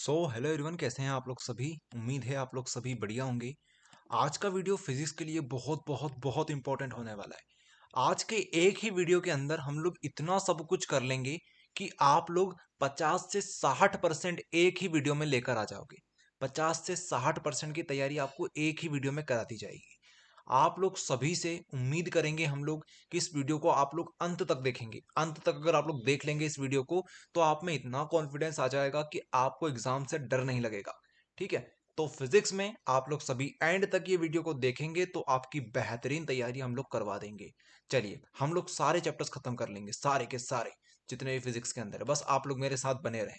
Hello everyone, कैसे हैं आप लोग सभी। उम्मीद है आप लोग सभी बढ़िया होंगे। आज का वीडियो फिजिक्स के लिए बहुत बहुत बहुत इंपॉर्टेंट होने वाला है। आज के एक ही वीडियो के अंदर हम लोग इतना सब कुछ कर लेंगे कि आप लोग 50 से 60% एक ही वीडियो में लेकर आ जाओगे। 50 से 60% की तैयारी आपको एक ही वीडियो में करा दी जाएगी। आप लोग सभी से उम्मीद करेंगे हम लोग कि इस वीडियो को आप लोग अंत तक देखेंगे। अंत तक अगर आप लोग देख लेंगे इस वीडियो को तो आप में इतना कॉन्फिडेंस आ जाएगा कि आपको एग्जाम से डर नहीं लगेगा। ठीक है, तो फिजिक्स में आप लोग सभी एंड तक ये वीडियो को देखेंगे तो आपकी बेहतरीन तैयारी हम लोग करवा देंगे। चलिए, हम लोग सारे चैप्टर्स खत्म कर लेंगे, सारे के सारे जितने भी फिजिक्स के अंदर है। बस आप लोग मेरे साथ बने रहें।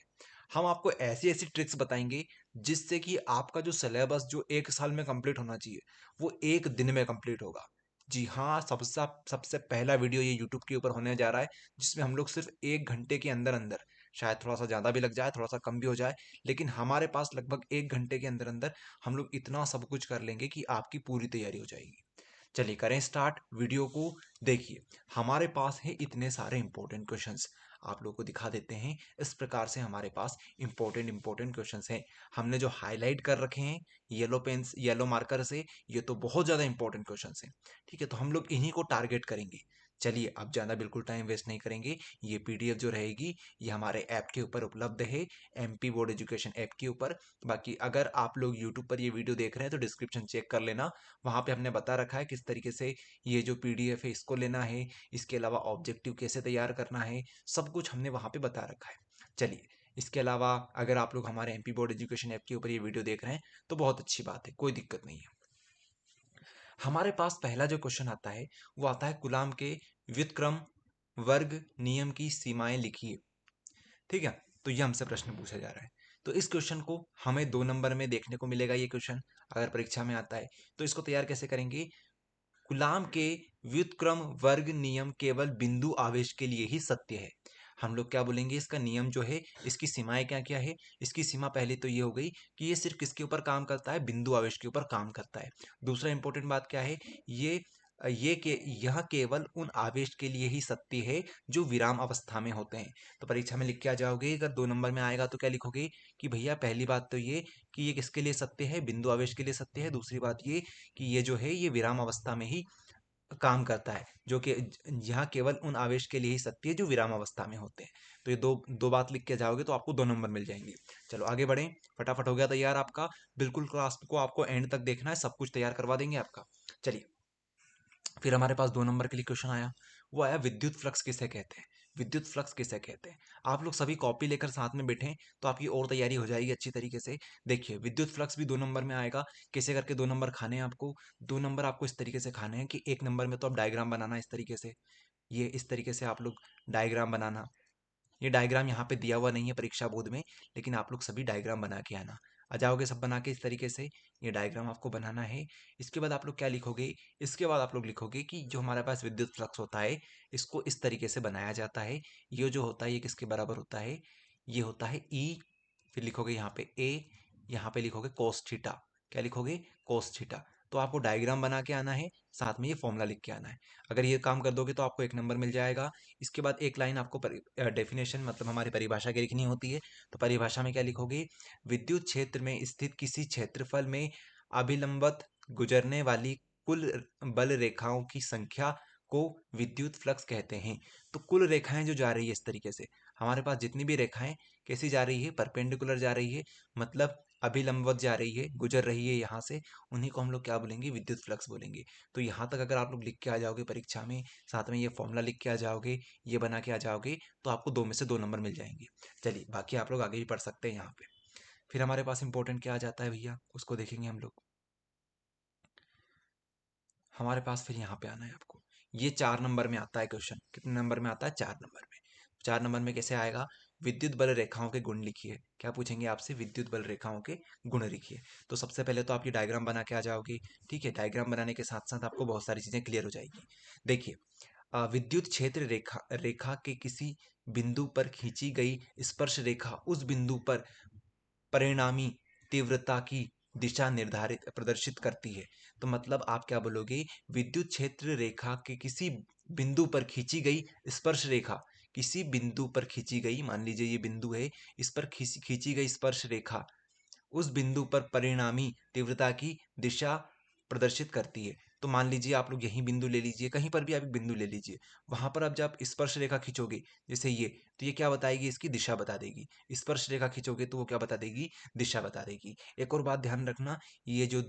हम आपको ऐसी ऐसी ट्रिक्स बताएंगे जिससे कि आपका जो सिलेबस जो एक साल में कंप्लीट होना चाहिए वो एक दिन में कंप्लीट होगा। जी हाँ, सबसे सबसे पहला वीडियो ये यूट्यूब के ऊपर होने जा रहा है जिसमें हम लोग सिर्फ 1 घंटे के अंदर अंदर, शायद थोड़ा सा ज़्यादा भी लग जाए थोड़ा सा कम भी हो जाए, लेकिन हमारे पास लगभग 1 घंटे के अंदर अंदर हम लोग इतना सब कुछ कर लेंगे कि आपकी पूरी तैयारी हो जाएगी। चलिए करें स्टार्ट, वीडियो को देखिए। हमारे पास है इतने सारे इंपॉर्टेंट क्वेश्चंस, आप लोगों को दिखा देते हैं। इस प्रकार से हमारे पास इंपॉर्टेंट क्वेश्चंस हैं। हमने जो हाईलाइट कर रखे हैं येलो पेन्स येलो मार्कर से, ये तो बहुत ज़्यादा इंपॉर्टेंट क्वेश्चंस हैं। ठीक है, तो हम लोग इन्हीं को टारगेट करेंगे। चलिए, अब ज़्यादा बिल्कुल टाइम वेस्ट नहीं करेंगे। ये पीडीएफ जो रहेगी ये हमारे ऐप के ऊपर उपलब्ध है, एमपी बोर्ड एजुकेशन ऐप के ऊपर। बाकी अगर आप लोग यूट्यूब पर ये वीडियो देख रहे हैं तो डिस्क्रिप्शन चेक कर लेना, वहाँ पे हमने बता रखा है किस तरीके से ये जो पीडीएफ है इसको लेना है। इसके अलावा ऑब्जेक्टिव कैसे तैयार करना है, सब कुछ हमने वहाँ पे बता रखा है। चलिए, इसके अलावा अगर आप लोग हमारे एमपी बोर्ड एजुकेशन ऐप के ऊपर ये वीडियो देख रहे हैं तो बहुत अच्छी बात है, कोई दिक्कत नहीं है। हमारे पास पहला जो क्वेश्चन आता है वो आता है गुलाम के व्युत्क्रम वर्ग नियम की सीमाएं लिखिए। ठीक है, तो ये हमसे प्रश्न पूछा जा रहा है। तो इस क्वेश्चन को हमें 2 नंबर में देखने को मिलेगा। ये क्वेश्चन अगर परीक्षा में आता है तो इसको तैयार कैसे करेंगे। गुलाम के व्युत्क्रम वर्ग नियम केवल बिंदु आवेश के लिए ही सत्य है। हम लोग क्या बोलेंगे, इसका नियम जो है इसकी सीमाएं क्या क्या है। इसकी सीमा पहले तो ये हो गई कि ये सिर्फ किसके ऊपर काम करता है, बिंदु आवेश के ऊपर काम करता है। दूसरा इंपॉर्टेंट बात क्या है, ये ये के यह केवल उन आवेश के लिए ही सत्य है जो विराम अवस्था में होते हैं। तो परीक्षा में लिख के आ जाओगे, अगर 2 नंबर में आएगा तो क्या लिखोगे कि भैया पहली बात तो ये कि ये किसके लिए सत्य है, बिंदु आवेश के लिए सत्य है। दूसरी बात ये कि ये जो है ये विराम अवस्था में ही काम करता है, जो कि यहाँ केवल उन आवेश के लिए ही सत्य है जो विराम अवस्था में होते हैं। तो ये दो दो बात लिख के जाओगे तो आपको 2 नंबर मिल जाएंगे। चलो आगे बढ़ें, फटाफट हो गया तैयार आपका। बिल्कुल क्लास को आपको एंड तक देखना है, सब कुछ तैयार करवा देंगे आपका। चलिए, फिर हमारे पास 2 नंबर के लिए क्वेश्चन आया, वो आया विद्युत फ्लक्स किसे कहते हैं। विद्युत फ्लक्स किसे कहते हैं। आप लोग सभी कॉपी लेकर साथ में बैठें तो आपकी और तैयारी हो जाएगी अच्छी तरीके से। देखिए, विद्युत फ्लक्स भी 2 नंबर में आएगा। कैसे करके 2 नंबर खाने हैं आपको। 2 नंबर आपको इस तरीके से खाने हैं कि 1 नंबर में तो आप डायग्राम बनाना इस तरीके से, ये इस तरीके से आप लोग डायग्राम बनाना। ये डायग्राम यहाँ पे दिया हुआ नहीं है परीक्षा बोर्ड में, लेकिन आप लोग सभी डायग्राम बना के आना। आ जाओगे सब बना के इस तरीके से, ये डायग्राम आपको बनाना है। इसके बाद आप लोग क्या लिखोगे, इसके बाद आप लोग लिखोगे कि जो हमारे पास विद्युत फ्लक्स होता है इसको इस तरीके से बनाया जाता है। ये जो होता है ये किसके बराबर होता है, ये होता है ई। फिर लिखोगे यहाँ पे ए, यहाँ पे लिखोगे कोस थीटा। क्या लिखोगे, कोस थीटा। तो आपको डायग्राम बना के आना है, साथ में ये फॉर्मूला लिख के आना है। अगर ये काम कर दोगे तो आपको 1 नंबर मिल जाएगा। इसके बाद एक लाइन आपको डेफिनेशन मतलब हमारी परिभाषा की लिखनी होती है। तो परिभाषा में क्या लिखोगे, विद्युत क्षेत्र में स्थित किसी क्षेत्रफल में अभिलंबत गुजरने वाली कुल बल रेखाओं की संख्या को विद्युत फ्लक्स कहते हैं। तो कुल रेखाएं जो जा रही है इस तरीके से, हमारे पास जितनी भी रेखाएं कैसी जा रही है, परपेंडिकुलर जा रही है, मतलब अभिलंबवत जा रही है, गुजर रही है यहाँ से, उन्हीं को हम लोग क्या बोलेंगे, विद्युत फ्लक्स बोलेंगे। तो यहाँ तक अगर आप लोग लिख के आ जाओगे परीक्षा में, साथ में ये फॉर्मूला लिख के आ जाओगे, ये बना के आ जाओगे, तो आपको 2 में से 2 नंबर मिल जाएंगे। चलिए बाकी आप लोग आगे भी पढ़ सकते हैं यहाँ पे। फिर हमारे पास इंपॉर्टेंट क्या आ जाता है भैया, उसको देखेंगे हम लोग। हमारे पास फिर यहाँ पे आना है आपको, ये 4 नंबर में आता है क्वेश्चन। कितने नंबर में आता है, 4 नंबर में। 4 नंबर में कैसे आएगा, विद्युत बल रेखाओं के गुण लिखिए। क्या पूछेंगे आपसे, विद्युत बल रेखाओं के गुण लिखिए। तो सबसे पहले तो आप ये डायग्राम बना के आ जाओगे। ठीक है, डायग्राम बनाने के साथ साथ आपको बहुत सारी चीजें क्लियर हो जाएगी। देखिए, विद्युत क्षेत्र रेखा रेखा के किसी बिंदु पर खींची गई स्पर्श रेखा उस बिंदु पर परिणामी तीव्रता की दिशा निर्धारित प्रदर्शित करती है। तो मतलब आप क्या बोलोगे, विद्युत क्षेत्र रेखा के किसी बिंदु पर खींची गई स्पर्श रेखा किसी बिंदु पर खींची गई, मान लीजिए ये बिंदु है, इस पर खींची गई स्पर्श रेखा उस बिंदु पर परिणामी तीव्रता की दिशा प्रदर्शित करती है। तो मान लीजिए आप लोग यही बिंदु ले लीजिए, कहीं पर भी आप एक बिंदु ले लीजिए, वहां पर आप जब स्पर्श रेखा खींचोगे जैसे ये, तो ये क्या बताएगी, इसकी दिशा बता देगी। स्पर्श रेखा खींचोगे तो वो क्या बता देगी, दिशा बता देगी। एक और बात ध्यान रखना, ये जो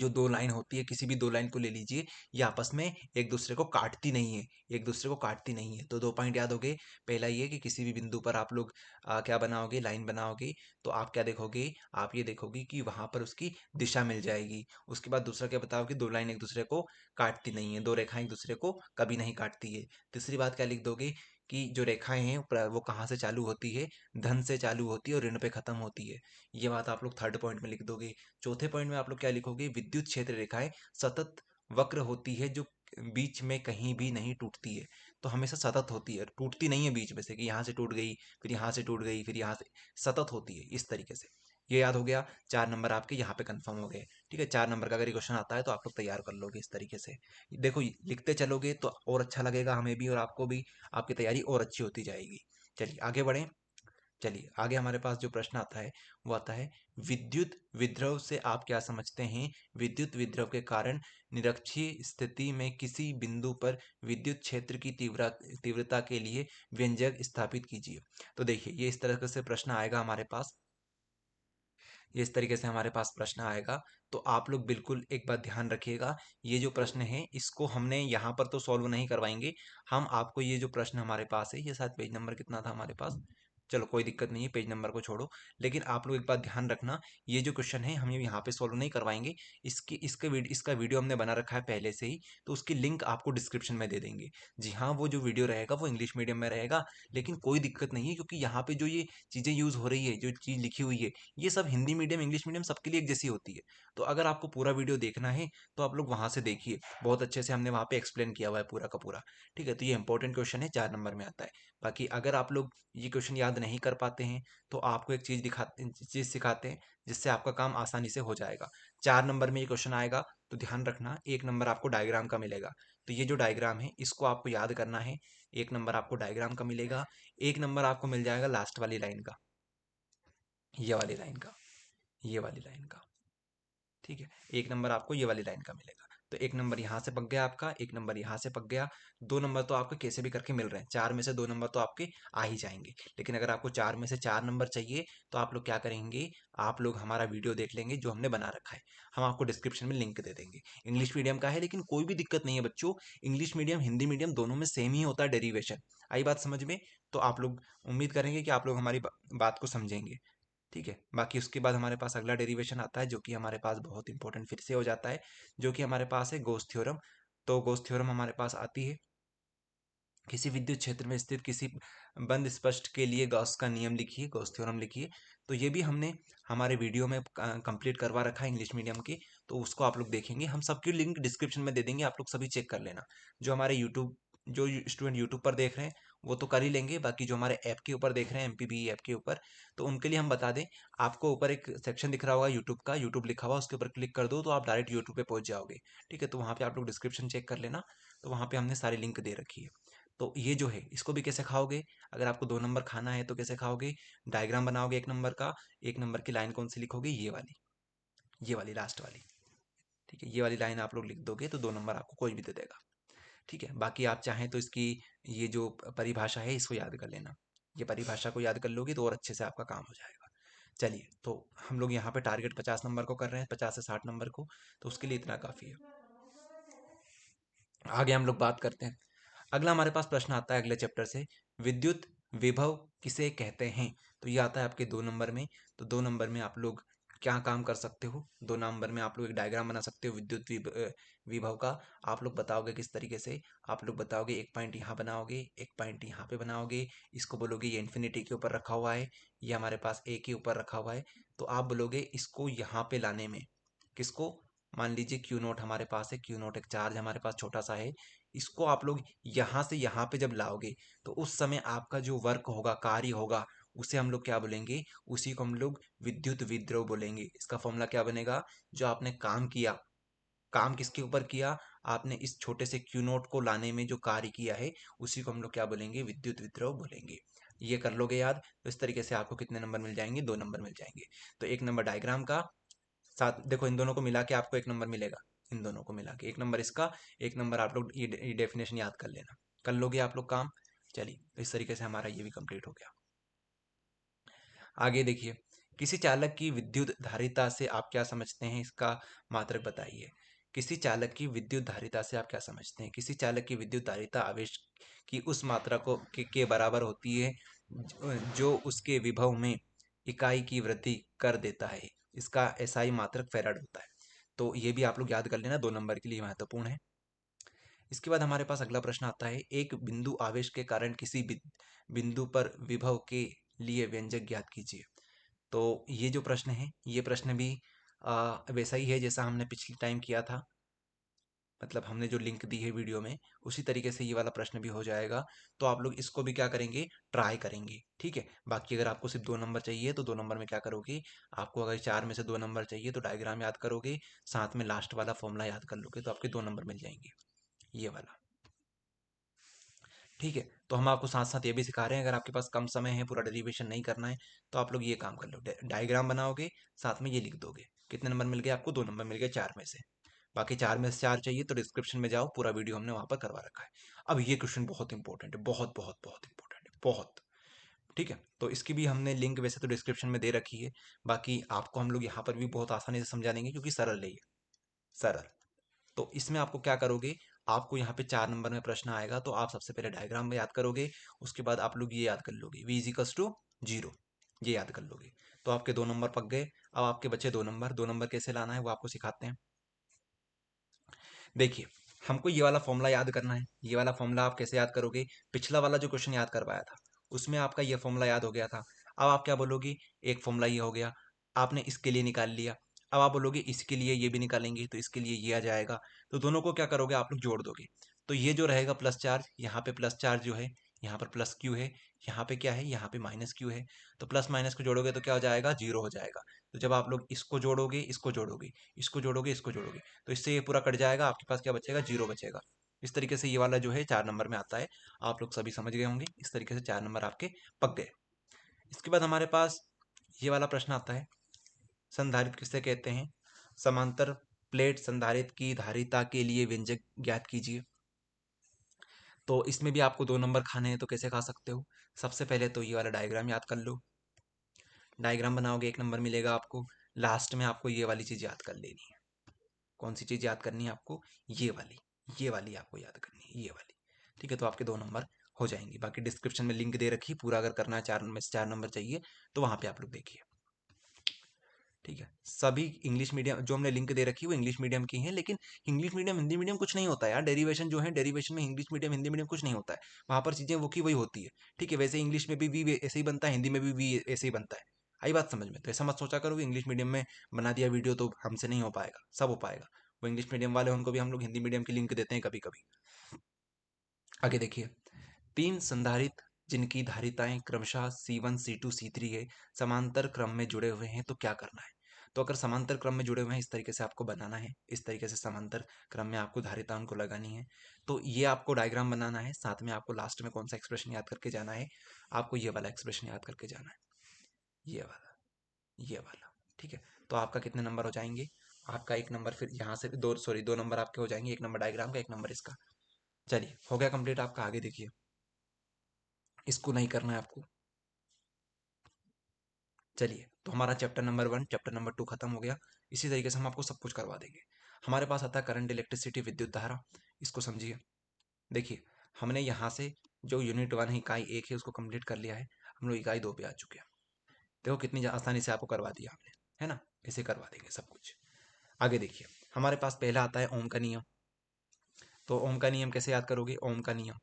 दो लाइन होती है, किसी भी दो लाइन को ले लीजिए, ये आपस में एक दूसरे को काटती नहीं है, एक दूसरे को काटती नहीं है। तो दो पॉइंट याद हो गए। पहला ये कि किसी भी बिंदु पर आप लोग क्या बनाओगे, लाइन बनाओगे, तो आप क्या देखोगे, आप ये देखोगे कि वहां पर उसकी दिशा मिल जाएगी। उसके बाद दूसरा क्या बताओगे, दो लाइन एक दूसरे को काटती नहीं है, दो रेखाएं एक दूसरे को कभी नहीं काटती है। तीसरी बात क्या लिख दोगे कि जो रेखाएं हैं वो कहाँ से चालू होती है, धन से चालू होती है और ऋण पे खत्म होती है। ये बात आप लोग थर्ड पॉइंट में लिख दोगे। चौथे पॉइंट में आप लोग क्या लिखोगे, विद्युत क्षेत्र रेखाएं सतत वक्र होती है, जो बीच में कहीं भी नहीं टूटती है। तो हमेशा सतत होती है, टूटती नहीं है बीच में से कि यहाँ से टूट गई, फिर यहाँ से टूट गई, फिर यहाँ से, सतत होती है इस तरीके से। ये याद हो गया। 4 नंबर आपके यहाँ पे कंफर्म हो गए। ठीक है, 4 नंबर का अगर ये क्वेश्चन आता है तो आप लोग तैयार कर लोगे इस तरीके से। देखो लिखते चलोगे तो और अच्छा लगेगा हमें भी और आपको भी, आपकी तैयारी और अच्छी होती जाएगी। चलिए आगे बढ़ें। चलिए आगे हमारे पास जो प्रश्न आता है वो आता है, विद्युत विद्रव से आप क्या समझते हैं। विद्युत विद्रव के कारण निरक्षीय स्थिति में किसी बिंदु पर विद्युत क्षेत्र की तीव्रता के लिए व्यंजक स्थापित कीजिए। तो देखिए ये इस तरह से प्रश्न आएगा हमारे पास, ये इस तरीके से हमारे पास प्रश्न आएगा। तो आप लोग बिल्कुल एक बात ध्यान रखिएगा, ये जो प्रश्न है इसको हमने यहाँ पर तो सॉल्व नहीं करवाएंगे। हम आपको ये जो प्रश्न हमारे पास है, ये शायद पेज नंबर कितना था हमारे पास, चलो कोई दिक्कत नहीं है, पेज नंबर को छोड़ो। लेकिन आप लोग एक बात ध्यान रखना, ये जो क्वेश्चन है हम यहाँ पे सॉल्व नहीं करवाएंगे। इसका वीडियो हमने बना रखा है पहले से ही, तो उसकी लिंक आपको डिस्क्रिप्शन में दे देंगे। जी हाँ, वो जो वीडियो रहेगा वो इंग्लिश मीडियम में रहेगा, लेकिन कोई दिक्कत नहीं है, क्योंकि यहाँ पे जो ये चीज़ें यूज़ हो रही है, जो चीज़ लिखी हुई है, ये सब हिंदी मीडियम इंग्लिश मीडियम सबके लिए एक जैसी होती है। तो अगर आपको पूरा वीडियो देखना है तो आप लोग वहां से देखिए, बहुत अच्छे से हमने वहां पे एक्सप्लेन किया हुआ है पूरा का पूरा। ठीक है, तो ये इंपॉर्टेंट क्वेश्चन है, 4 नंबर में आता है। बाकी अगर आप लोग ये क्वेश्चन याद नहीं कर पाते हैं तो आपको एक चीज सिखाते हैं जिससे आपका काम आसानी से हो जाएगा। 4 नंबर में ये क्वेश्चन आएगा तो ध्यान रखना, 1 नंबर आपको डायग्राम का मिलेगा। तो ये जो डायग्राम है इसको आपको याद करना है। 1 नंबर आपको डायग्राम का मिलेगा, 1 नंबर आपको मिल जाएगा लास्ट वाली लाइन का, ये वाली लाइन का, ये वाली लाइन का। ठीक है, 1 नंबर आपको ये वाली लाइन का मिलेगा। तो 1 नंबर यहाँ से पक गया आपका, 1 नंबर यहाँ से पक गया। 2 नंबर तो आपको कैसे भी करके मिल रहे हैं, 4 में से 2 नंबर तो आपके आ ही जाएंगे। लेकिन अगर आपको 4 में से 4 नंबर चाहिए तो आप लोग क्या करेंगे, आप लोग हमारा वीडियो देख लेंगे जो हमने बना रखा है, हम आपको डिस्क्रिप्शन में लिंक दे देंगे। इंग्लिश मीडियम का है लेकिन कोई भी दिक्कत नहीं है बच्चों, इंग्लिश मीडियम हिंदी मीडियम दोनों में सेम ही होता है डेरिवेशन। आई बात समझ में। तो आप लोग उम्मीद करेंगे कि आप लोग हमारी बात को समझेंगे। ठीक है, बाकी उसके बाद हमारे पास अगला डेरिवेशन आता है जो कि हमारे पास बहुत इंपॉर्टेंट फिर से हो जाता है, जो कि हमारे पास है गॉस थ्योरम। तो गॉस थ्योरम हमारे पास आती है, किसी विद्युत क्षेत्र में स्थित किसी बंद स्पष्ट के लिए गॉस का नियम लिखिए, गॉस थ्योरम लिखिए। तो ये भी हमने हमारे वीडियो में कंप्लीट करवा रखा है इंग्लिश मीडियम के, तो उसको आप लोग देखेंगे, हम सबकी लिंक डिस्क्रिप्शन में दे देंगे, आप लोग सभी चेक कर लेना। जो हमारे यूट्यूब, जो स्टूडेंट यूट्यूब पर देख रहे हैं वो तो कर ही लेंगे, बाकी जो हमारे ऐप के ऊपर देख रहे हैं एमपीबी ऐप के ऊपर, तो उनके लिए हम बता दें, आपको ऊपर एक सेक्शन दिख रहा होगा यूट्यूब का, यूट्यूब लिखा हुआ, उसके ऊपर क्लिक कर दो तो आप डायरेक्ट यूट्यूब पे पहुंच जाओगे। ठीक है, तो वहाँ पे आप लोग डिस्क्रिप्शन चेक कर लेना, तो वहाँ पे हमने सारी लिंक दे रखी है। तो ये जो है इसको भी कैसे खाओगे, अगर आपको 2 नंबर खाना है तो कैसे खाओगे, डायग्राम बनाओगे 1 नंबर का, 1 नंबर की लाइन कौन सी लिखोगे, ये वाली लास्ट वाली। ठीक है, ये वाली लाइन आप लोग लिख दोगे तो 2 नंबर आपको कोई भी दे देगा। ठीक है, बाकी आप चाहें तो इसकी ये जो परिभाषा है इसको याद कर लेना, ये परिभाषा को याद कर लोगे तो और अच्छे से आपका काम हो जाएगा। चलिए, तो हम लोग यहाँ पे टारगेट 50 नंबर को कर रहे हैं, 50 से 60 नंबर को, तो उसके लिए इतना काफ़ी है। आगे हम लोग बात करते हैं। अगला हमारे पास प्रश्न आता है अगले चैप्टर से, विद्युत विभव किसे कहते हैं। तो ये आता है आपके 2 नंबर में। तो 2 नंबर में आप लोग क्या काम कर सकते हो, 2 नंबर में आप लोग एक डायग्राम बना सकते हो विद्युत विभव का। आप लोग बताओगे किस तरीके से, आप लोग बताओगे एक पॉइंट यहाँ बनाओगे, एक पॉइंट यहाँ पे बनाओगे, इसको बोलोगे ये इन्फिनिटी के ऊपर रखा हुआ है, ये हमारे पास ए के ऊपर रखा हुआ है। तो आप बोलोगे इसको यहाँ पे लाने में, किसको, मान लीजिए क्यू नोट हमारे पास है, क्यू नोट एक चार्ज हमारे पास छोटा सा है, इसको आप लोग यहाँ से यहाँ पे जब लाओगे तो उस समय आपका जो वर्क होगा, कार्य होगा, उसे हम लोग क्या बोलेंगे, उसी को हम लोग विद्युत विद्रव बोलेंगे। इसका फॉर्मूला क्या बनेगा, जो आपने काम किया, काम किसके ऊपर किया, आपने इस छोटे से क्यू नोट को लाने में जो कार्य किया है उसी को हम लोग क्या बोलेंगे, विद्युत विद्रोह बोलेंगे। ये कर लोगे याद, तो इस तरीके से आपको कितने नंबर मिल जाएंगे, 2 नंबर मिल जाएंगे। तो 1 नंबर डायग्राम का, साथ देखो इन दोनों को मिला के आपको 1 नंबर मिलेगा, इन दोनों को मिला के 1 नंबर इसका, 1 नंबर आप लोग ये डेफिनेशन याद कर लेना, कर लोगे आप लोग काम। चलिए, तो इस तरीके से हमारा ये भी कंप्लीट हो गया। आगे देखिए, किसी चालक की विद्युत धारिता से आप क्या समझते हैं, इसका मात्रक बताइए। किसी चालक की विद्युत धारिता से आप क्या समझते हैं, किसी चालक की विद्युत धारिता आवेश की उस मात्रा के बराबर होती है जो उसके विभव में इकाई की वृद्धि कर देता है। इसका एसआई मात्रक फैराड होता है। तो ये भी आप लोग याद कर लेना, 2 नंबर के लिए महत्वपूर्ण है। इसके बाद हमारे पास अगला प्रश्न आता है, एक बिंदु आवेश के कारण किसी बिंदु पर विभव के लिए व्यंजक ज्ञात कीजिए। तो ये जो प्रश्न है, ये प्रश्न भी वैसा ही है जैसा हमने पिछले टाइम किया था, मतलब हमने जो लिंक दी है वीडियो में, उसी तरीके से ये वाला प्रश्न भी हो जाएगा। तो आप लोग इसको भी क्या करेंगे, ट्राई करेंगे, ठीक है। बाकी अगर आपको सिर्फ 2 नंबर चाहिए तो 2 नंबर में क्या करोगे, आपको अगर 4 में से 2 नंबर चाहिए तो डायग्राम याद करोगे, साथ में लास्ट वाला फॉर्मूला याद कर लोगे, तो आपके 2 नंबर मिल जाएंगे, ये वाला, ठीक है। तो हम आपको साथ साथ ये भी सिखा रहे हैं, अगर आपके पास कम समय है, पूरा डेरिवेशन नहीं करना है, तो आप लोग ये काम कर लो, डायग्राम बनाओगे, साथ में ये लिख दोगे। कितने नंबर मिल गए आपको, 2 नंबर मिल गए 4 में से। बाकी 4 में से 4 चाहिए तो डिस्क्रिप्शन में जाओ, पूरा वीडियो हमने वहां पर करवा रखा है। अब ये क्वेश्चन बहुत इंपॉर्टेंट है, बहुत बहुत बहुत इंपॉर्टेंट है, बहुत, ठीक है। तो इसकी भी हमने लिंक वैसे तो डिस्क्रिप्शन में दे रखी है, बाकी आपको हम लोग यहाँ पर भी बहुत आसानी से समझा देंगे, क्योंकि सरल है ये, सरल। तो इसमें आपको क्या करोगे, आपको यहाँ पे 4 नंबर में प्रश्न आएगा, तो आप सबसे पहले डायग्राम में याद करोगे, उसके बाद आप लोग ये याद कर लोगे, v इजिकल्स टू 0, ये याद कर लोगे। तो आपके 2 नंबर पक गए। अब आपके बचे 2 नंबर, 2 नंबर कैसे लाना है वो आपको सिखाते हैं। देखिए, हमको ये वाला फॉर्मूला याद करना है। ये वाला फॉर्मूला आप कैसे याद करोगे, पिछला वाला जो क्वेश्चन याद करवाया था उसमें आपका ये फॉर्मूला याद हो गया था। अब आप क्या बोलोगे, एक फॉर्मूला ये हो गया, आपने इसके लिए निकाल लिया। अब आप बोलोगे इसके लिए ये भी निकालेंगे, तो इसके लिए ये आ जाएगा। तो दोनों को क्या करोगे, आप लोग जोड़ दोगे। तो ये जो रहेगा प्लस चार्ज, यहाँ पे प्लस चार्ज जो है, यहाँ पर प्लस क्यू है, यहाँ पे क्या है, यहाँ पे माइनस क्यू है। तो प्लस माइनस को जोड़ोगे तो क्या हो जाएगा, 0 हो जाएगा। तो जब आप लोग इसको जोड़ोगे, इसको जोड़ोगे, इसको जोड़ोगे, इसको जोड़ोगे, तो इससे ये पूरा कट जाएगा, आपके पास क्या बचेगा, 0 बचेगा। इस तरीके से ये वाला जो है 4 नंबर में आता है। आप लोग सभी समझ गए होंगे, इस तरीके से 4 नंबर आपके पक गए। इसके बाद हमारे पास ये वाला प्रश्न आता है, संधारित्र किसे कहते हैं, समांतर प्लेट संधारित्र की धारिता के लिए व्यंजक ज्ञात कीजिए। तो इसमें भी आपको 2 नंबर खाने हैं, तो कैसे खा सकते हो, सबसे पहले तो ये वाला डायग्राम याद कर लो। डायग्राम बनाओगे, 1 नंबर मिलेगा आपको। लास्ट में आपको ये वाली चीज याद कर लेनी है। कौन सी चीज याद करनी है आपको, ये वाली, ये वाली आपको याद करनी है, ये वाली, ठीक है। तो आपके 2 नंबर हो जाएंगे। बाकी डिस्क्रिप्शन में लिंक दे रखी, पूरा अगर करना है, 4 में से 4 नंबर चाहिए तो वहां पे आप लोग देखिए, ठीक है। सभी इंग्लिश मीडियम जो हमने लिंक दे रखी है वो इंग्लिश मीडियम की हैं, लेकिन इंग्लिश मीडियम हिंदी मीडियम कुछ नहीं होता यार। डेरिवेशन जो है, डेरिवेशन में इंग्लिश मीडियम हिंदी मीडियम कुछ नहीं होता है, वहां पर चीजें वो की वही होती है, ठीक है। वैसे इंग्लिश में भी वी ऐसे ही बनता है, हिंदी में भी वी ऐसे ही बनता है। आई बात समझ में, तो ऐसा मत सोचा करो कि इंग्लिश मीडियम में बना दिया वीडियो तो हमसे नहीं हो पाएगा, सब हो पाएगा। वो इंग्लिश मीडियम वाले उनको भी हम लोग हिंदी मीडियम की लिंक देते हैं कभी कभी। आगे देखिए, 3 संधारित्र जिनकी धारिताएं क्रमशः C1 C2 C3 है, समांतर क्रम में जुड़े हुए हैं, तो क्या करना है। तो अगर समांतर क्रम में जुड़े हुए हैं, इस तरीके से आपको बनाना है, इस तरीके से समांतर क्रम में आपको धारिता उनको लगानी है। तो ये आपको डायग्राम बनाना है, साथ में आपको लास्ट में कौन सा एक्सप्रेशन याद करके जाना है, आपको ये वाला एक्सप्रेशन याद करके जाना है, ये वाला, ये वाला, ठीक है। तो आपका कितने नंबर हो जाएंगे, आपका 1 नंबर, फिर यहाँ से दो, सॉरी 2 नंबर आपके हो जाएंगे, 1 नंबर डायग्राम का, 1 नंबर इसका। चलिए, हो गया कंप्लीट आपका। आगे देखिए, इसको नहीं करना है आपको। चलिए, तो हमारा चैप्टर नंबर 1, चैप्टर नंबर 2 खत्म हो गया। इसी तरीके से हम आपको सब कुछ करवा देंगे। हमारे पास आता है करंट, इलेक्ट्रिसिटी, विद्युत धारा। इसको समझिए। देखिए, हमने यहाँ से जो यूनिट 1 है, इकाई 1 है, उसको कंप्लीट कर लिया है। हम लोग इकाई 2 पे आ चुके हैं। देखो कितनी आसानी से आपको करवा दिया आपने, है ना। ऐसे करवा देंगे सब कुछ। आगे देखिए, हमारे पास पहला आता है ओम का नियम। तो ओम का नियम कैसे याद करोगे, ओम का नियम,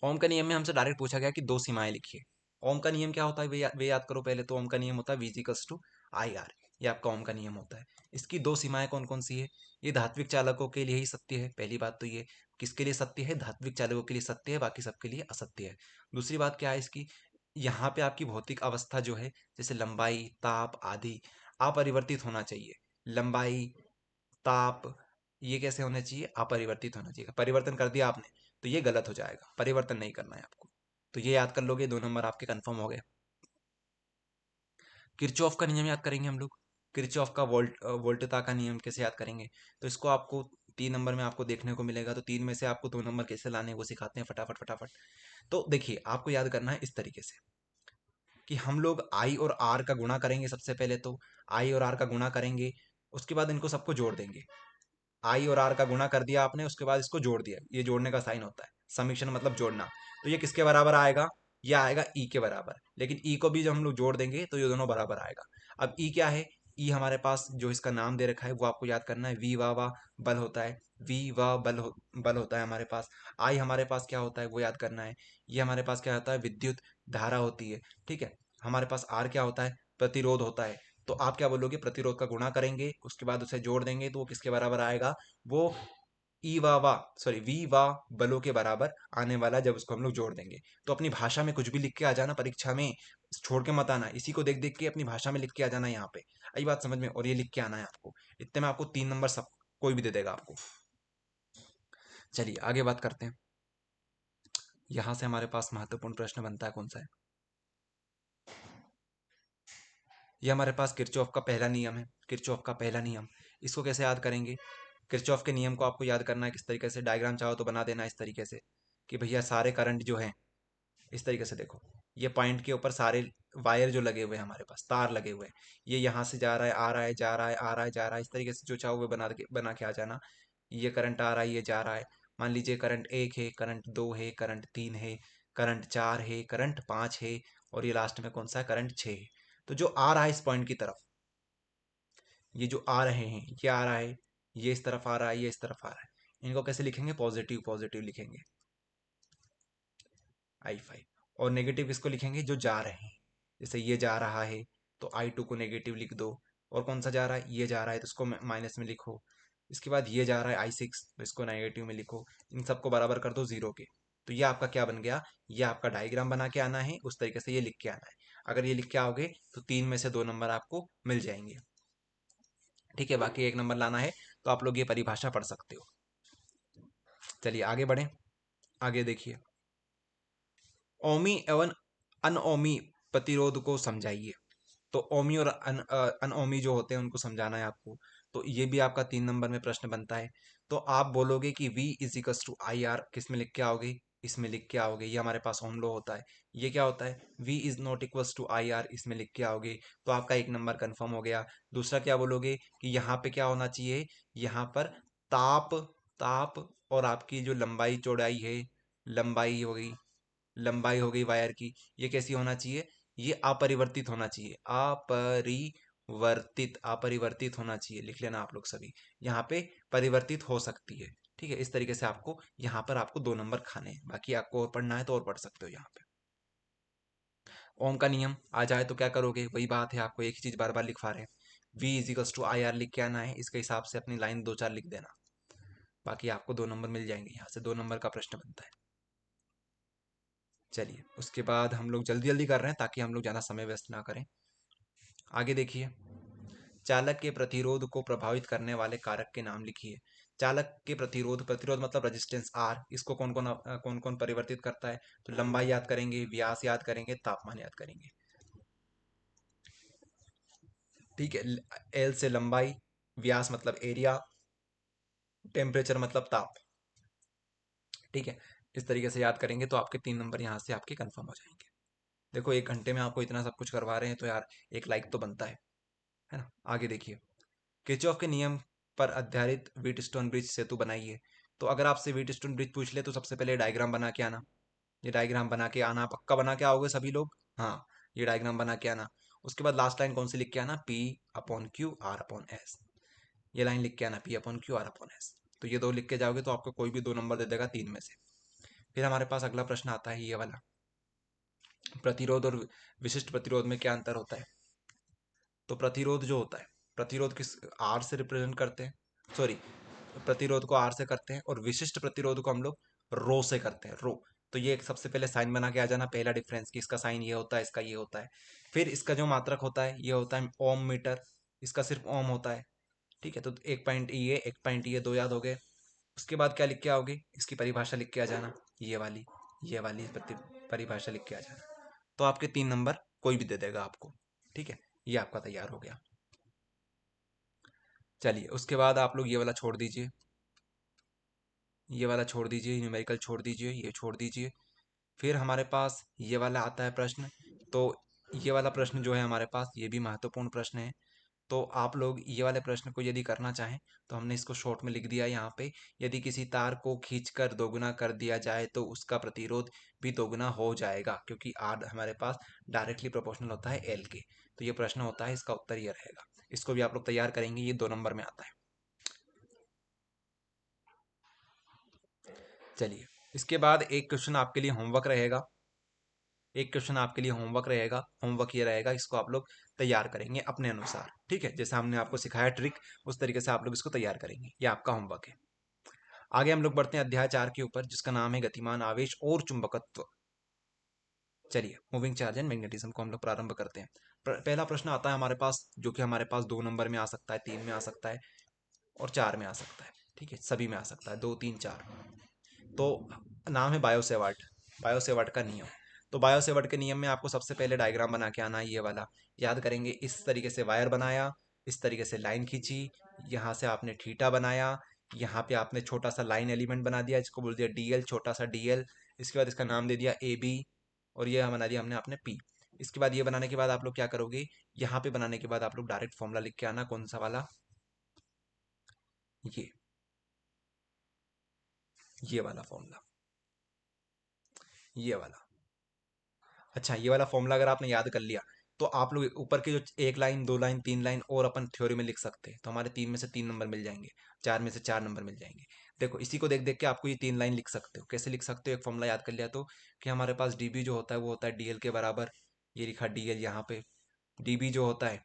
ओम का नियम में हमसे डायरेक्ट पूछा गया कि 2 सीमाएं लिखिए। ओम का नियम क्या होता है, वे याद करो पहले। तो ओम का नियम होता है V टू आई आर, ये आपका ओम का नियम होता है। इसकी 2 सीमाएं कौन कौन सी है, ये धात्विक चालकों के लिए ही सत्य है, पहली बात तो ये। किसके लिए सत्य है, धात्विक चालकों के लिए सत्य है, बाकी सबके लिए असत्य है। दूसरी बात क्या है इसकी, यहाँ पे आपकी भौतिक अवस्था जो है, जैसे लंबाई, ताप आदि, अपरिवर्तित होना चाहिए। लंबाई, ताप, ये कैसे होने चाहिए, अपरिवर्तित होना चाहिए। परिवर्तन कर दिया आपने तो ये गलत हो जाएगा, परिवर्तन नहीं करना है आपको। तो ये याद कर लोगे, 2 नंबर आपके कंफर्म हो गए। किरचॉफ का नियम याद करेंगे हम लोग। किरचॉफ का वोल्टता का नियम कैसे याद करेंगे, तो इसको आपको 3 नंबर में आपको देखने को मिलेगा। तो 3 में से आपको 2 नंबर कैसे लाने हैं वो सिखाते हैं फटाफट फटाफट। तो देखिए, आपको याद करना है इस तरीके से कि हम लोग आई और आर का गुणा करेंगे। सबसे पहले तो आई और आर का गुणा करेंगे, उसके बाद इनको सबको जोड़ देंगे। आई और आर का गुणा कर दिया आपने, उसके बाद इसको जोड़ दिया, ये जोड़ने का साइन होता है। समीशन मतलब जोड़ना। तो ये किसके बराबर आएगा, ये आएगा ई के बराबर। लेकिन ई को भी जब हम लोग जोड़ देंगे तो ये दोनों बराबर आएगा। अब ई क्या है, ई हमारे पास जो इसका नाम दे रखा है वो आपको याद करना है। वी वा बल होता है। वी वा बल होता है हमारे पास। आई हमारे पास क्या होता है वो याद करना है। ये हमारे पास क्या होता है, विद्युत धारा होती है। ठीक है। हमारे पास आर क्या होता है, प्रतिरोध होता है। तो आप क्या बोलोगे, प्रतिरोध का गुणा करेंगे, उसके बाद उसे जोड़ देंगे तो वो किसके बराबर आएगा, वो ई वा सॉरी वी वा बलों के बराबर आने वाला, जब उसको हम लोग जोड़ देंगे। तो अपनी भाषा में कुछ भी लिख के आ जाना परीक्षा में, छोड़ के मत आना। इसी को देख देख के अपनी भाषा में लिख के आ जाना यहाँ पे। आई बात समझ में, और ये लिख के आना है आपको। इतने में आपको 3 नंबर सब कोई भी दे देगा आपको। चलिए आगे बात करते हैं। यहाँ से हमारे पास महत्वपूर्ण प्रश्न बनता है, कौन सा है, ये हमारे पास किरचॉफ का पहला नियम है। किरचॉफ का पहला नियम, इसको कैसे याद करेंगे। किरचॉफ के नियम को आपको याद करना है किस तरीके से, डायग्राम चाहो तो बना देना इस तरीके से कि भैया सारे करंट जो हैं, इस तरीके से देखो, ये पॉइंट के ऊपर सारे वायर जो लगे हुए हैं हमारे पास, तार लगे हुए हैं, ये यहाँ से जा रहा है, आ रहा है, जा रहा है, आ रहा है, जा रहा है, इस तरीके से जो चाहो वो बना के आ जाना। ये करंट आ रहा है, ये जा रहा है। मान लीजिए करंट 1 है, करंट 2 है, करंट 3 है, करंट 4 है, करंट 5 है, और ये लास्ट में कौन सा है, करंट 6 है। तो जो आ रहा है इस पॉइंट की तरफ, ये जो आ रहे हैं, ये आ रहा है, ये इस तरफ आ रहा है, ये इस तरफ आ रहा है, इनको कैसे लिखेंगे, पॉजिटिव पॉजिटिव लिखेंगे, I5। और नेगेटिव किसको लिखेंगे, जो जा रहे हैं। जैसे ये जा रहा है तो I2 को नेगेटिव लिख दो। और कौन सा जा रहा है, ये जा रहा है तो इसको माइनस में लिखो। इसके बाद ये जा रहा है I6, तो इसको नेगेटिव में लिखो। इन सबको बराबर कर दो जीरो के। तो ये आपका क्या बन गया, ये आपका डायग्राम बना के आना है, उस तरीके से ये लिख के आना है। अगर ये लिख के आओगे तो 3 में से 2 नंबर आपको मिल जाएंगे। ठीक है, बाकी 1 नंबर लाना है तो आप लोग ये परिभाषा पढ़ सकते हो। चलिए आगे बढ़ें। आगे देखिए, ओमी एवं अनओमी प्रतिरोध को समझाइए। तो ओमी और अनओमी जो होते हैं उनको समझाना है आपको। तो ये भी आपका 3 नंबर में प्रश्न बनता है। तो आप बोलोगे कि V is equal to I R, किस में लिख के आओगे, इसमें लिख के आओगे। ये हमारे पास ओम लॉ होता है। ये क्या होता है, V is not equals to I R, इसमें लिख के आओगे। तो आपका 1 नंबर कंफर्म हो गया। दूसरा क्या बोलोगे कि यहाँ पे क्या होना चाहिए, यहाँ पर ताप, ताप और आपकी जो लंबाई चौड़ाई है, लंबाई हो गई, लंबाई हो गई वायर की, ये कैसी होना चाहिए, ये अपरिवर्तित होना चाहिए। अपरिवर्तित, अपरिवर्तित होना चाहिए, लिख लेना आप लोग सभी। यहाँ पे परिवर्तित हो सकती है। ठीक है, इस तरीके से आपको यहाँ पर आपको 2 नंबर खाने हैं। बाकी आपको और पढ़ना है तो और पढ़ सकते हो यहाँ पे। ओम का नियम आ जाए तो क्या करोगे, वही बात है, आपको एक ही चीज बार बार लिखवा रहे हैं। V equals to I R लिख के आना है, इसके हिसाब से अपनी लाइन 2 4 लिख देना। बाकी आपको 2 नंबर मिल जाएंगे, यहाँ से 2 नंबर का प्रश्न बनता है। चलिए उसके बाद हम लोग जल्दी जल्दी कर रहे हैं ताकि हम लोग ज़्यादा समय वेस्ट ना करें। आगे देखिए, चालक के प्रतिरोध को प्रभावित करने वाले कारक के नाम लिखिए। चालक के प्रतिरोध, प्रतिरोध मतलब रेजिस्टेंस आर, इसको कौन कौन परिवर्तित करता है, तो लंबाई याद करेंगे, व्यास याद करेंगे, तापमान याद करेंगे। ठीक है, एल से लंबाई, व्यास मतलब एरिया, टेम्परेचर मतलब ताप। ठीक है, इस तरीके से याद करेंगे तो आपके 3 नंबर यहाँ से आपके कंफर्म हो जाएंगे। देखो 1 घंटे में आपको इतना सब कुछ करवा रहे हैं तो यार एक लाइक तो बनता है ना। आगे देखिए, किरचॉफ के नियम पर आधारित व्हीटस्टोन ब्रिज सेतु बनाइए। तो अगर आपसे व्हीटस्टोन ब्रिज पूछ ले तो सबसे पहले डायग्राम बना के आना। ये डायग्राम बना के आना, पक्का बना के आओगे सभी लोग, हाँ। ये डायग्राम बना के आना। उसके बाद लास्ट लाइन कौन सी लिख के आना, P/Q/R/S। ये लाइन लिख के आना, P/Q/R/S। तो ये 2 लिख के जाओगे तो आपको कोई भी 2 नंबर दे देगा 3 में से। फिर हमारे पास अगला प्रश्न आता है ये वाला, प्रतिरोध और विशिष्ट प्रतिरोध में क्या अंतर होता है। तो प्रतिरोध जो होता है, प्रतिरोध किस आर से रिप्रेजेंट करते हैं, सॉरी, प्रतिरोध को आर से करते हैं, और विशिष्ट प्रतिरोध को हम लोग रो से करते हैं, रो। तो ये एक सबसे पहले साइन बना के आ जाना, पहला डिफरेंस कि इसका साइन ये होता है, इसका ये होता है। फिर इसका जो मात्रक होता है ये होता है ओम मीटर, इसका सिर्फ ओम होता है। ठीक है, तो 1 पॉइंट ये 1 पॉइंट ये 2 याद हो गए। उसके बाद क्या लिख के आओगे, इसकी परिभाषा लिख के आ जाना, ये वाली परिभाषा लिख के आ जाना, तो आपके 3 नंबर कोई भी दे देगा आपको। ठीक है, ये आपका तैयार हो गया। चलिए, उसके बाद आप लोग ये वाला छोड़ दीजिए, ये वाला छोड़ दीजिए, न्यूमेरिकल छोड़ दीजिए, ये छोड़ दीजिए। फिर हमारे पास ये वाला आता है प्रश्न। तो ये वाला प्रश्न जो है हमारे पास, ये भी महत्वपूर्ण प्रश्न है। तो आप लोग ये वाले प्रश्न को यदि करना चाहें तो हमने इसको शॉर्ट में लिख दिया यहाँ पे। यदि किसी तार को खींचकर दोगुना कर दिया जाए तो उसका प्रतिरोध भी दोगुना हो जाएगा, क्योंकि आर हमारे पास डायरेक्टली प्रोपोर्शनल होता है एल के। तो ये प्रश्न होता है, इसका उत्तर ये रहेगा। इसको भी आप लोग तैयार करेंगे, ये 2 नंबर में आता है। चलिए, इसके बाद एक क्वेश्चन आपके लिए होमवर्क रहेगा। होमवर्क ये रहेगा, इसको आप लोग तैयार करेंगे अपने अनुसार। ठीक है, जैसे हमने आपको सिखाया ट्रिक, उस तरीके से आप लोग इसको तैयार करेंगे। ये आपका होमवर्क है। आगे हम लोग बढ़ते हैं अध्याय 4 के ऊपर, जिसका नाम है गतिमान आवेश और चुंबकत्व। चलिए, मूविंग चार्ज एंड मैग्नेटिज्म को हम लोग प्रारंभ करते हैं। पहला प्रश्न आता है हमारे पास, जो कि हमारे पास 2 नंबर में आ सकता है, 3 में आ सकता है और 4 में आ सकता है। ठीक है, सभी में आ सकता है, 2, 3, 4। तो नाम है बायोसेवार्ट, बायोसेवार्ट का नियम। तो बायोसेवार्ट के नियम में आपको सबसे पहले डायग्राम बना के आना है, ये वाला याद करेंगे। इस तरीके से वायर बनाया, इस तरीके से लाइन खींची, यहाँ से आपने थीटा बनाया, यहाँ पे आपने छोटा सा लाइन एलिमेंट बना दिया, इसको बोल दिया डीएल, छोटा सा डीएल। इसके बाद इसका नाम दे दिया ए बी, और ये बना दिया हमने आपने पी। इसके बाद ये बनाने के बाद आप लोग क्या करोगे, यहाँ पे बनाने के बाद आप लोग डायरेक्ट फॉर्मूला लिख के आना। कौन सा वाला, ये ये वाला फॉर्मूला, ये वाला। अच्छा, ये वाला फॉर्मूला अगर आपने याद कर लिया तो आप लोग ऊपर के जो 1 लाइन, 2 लाइन, 3 लाइन और अपन थ्योरी में लिख सकते हैं, तो हमारे 3 में से 3 नंबर मिल जाएंगे, 4 में से 4 नंबर मिल जाएंगे। देखो, इसी को देख देख के आपको ये 3 लाइन लिख सकते हो। कैसे लिख सकते हो, एक फॉर्मूला याद कर लिया तो, कि हमारे पास डीबी जो होता है वो होता है डीएल के बराबर। ये लिखा डीएल यहाँ पे। डीबी जो होता है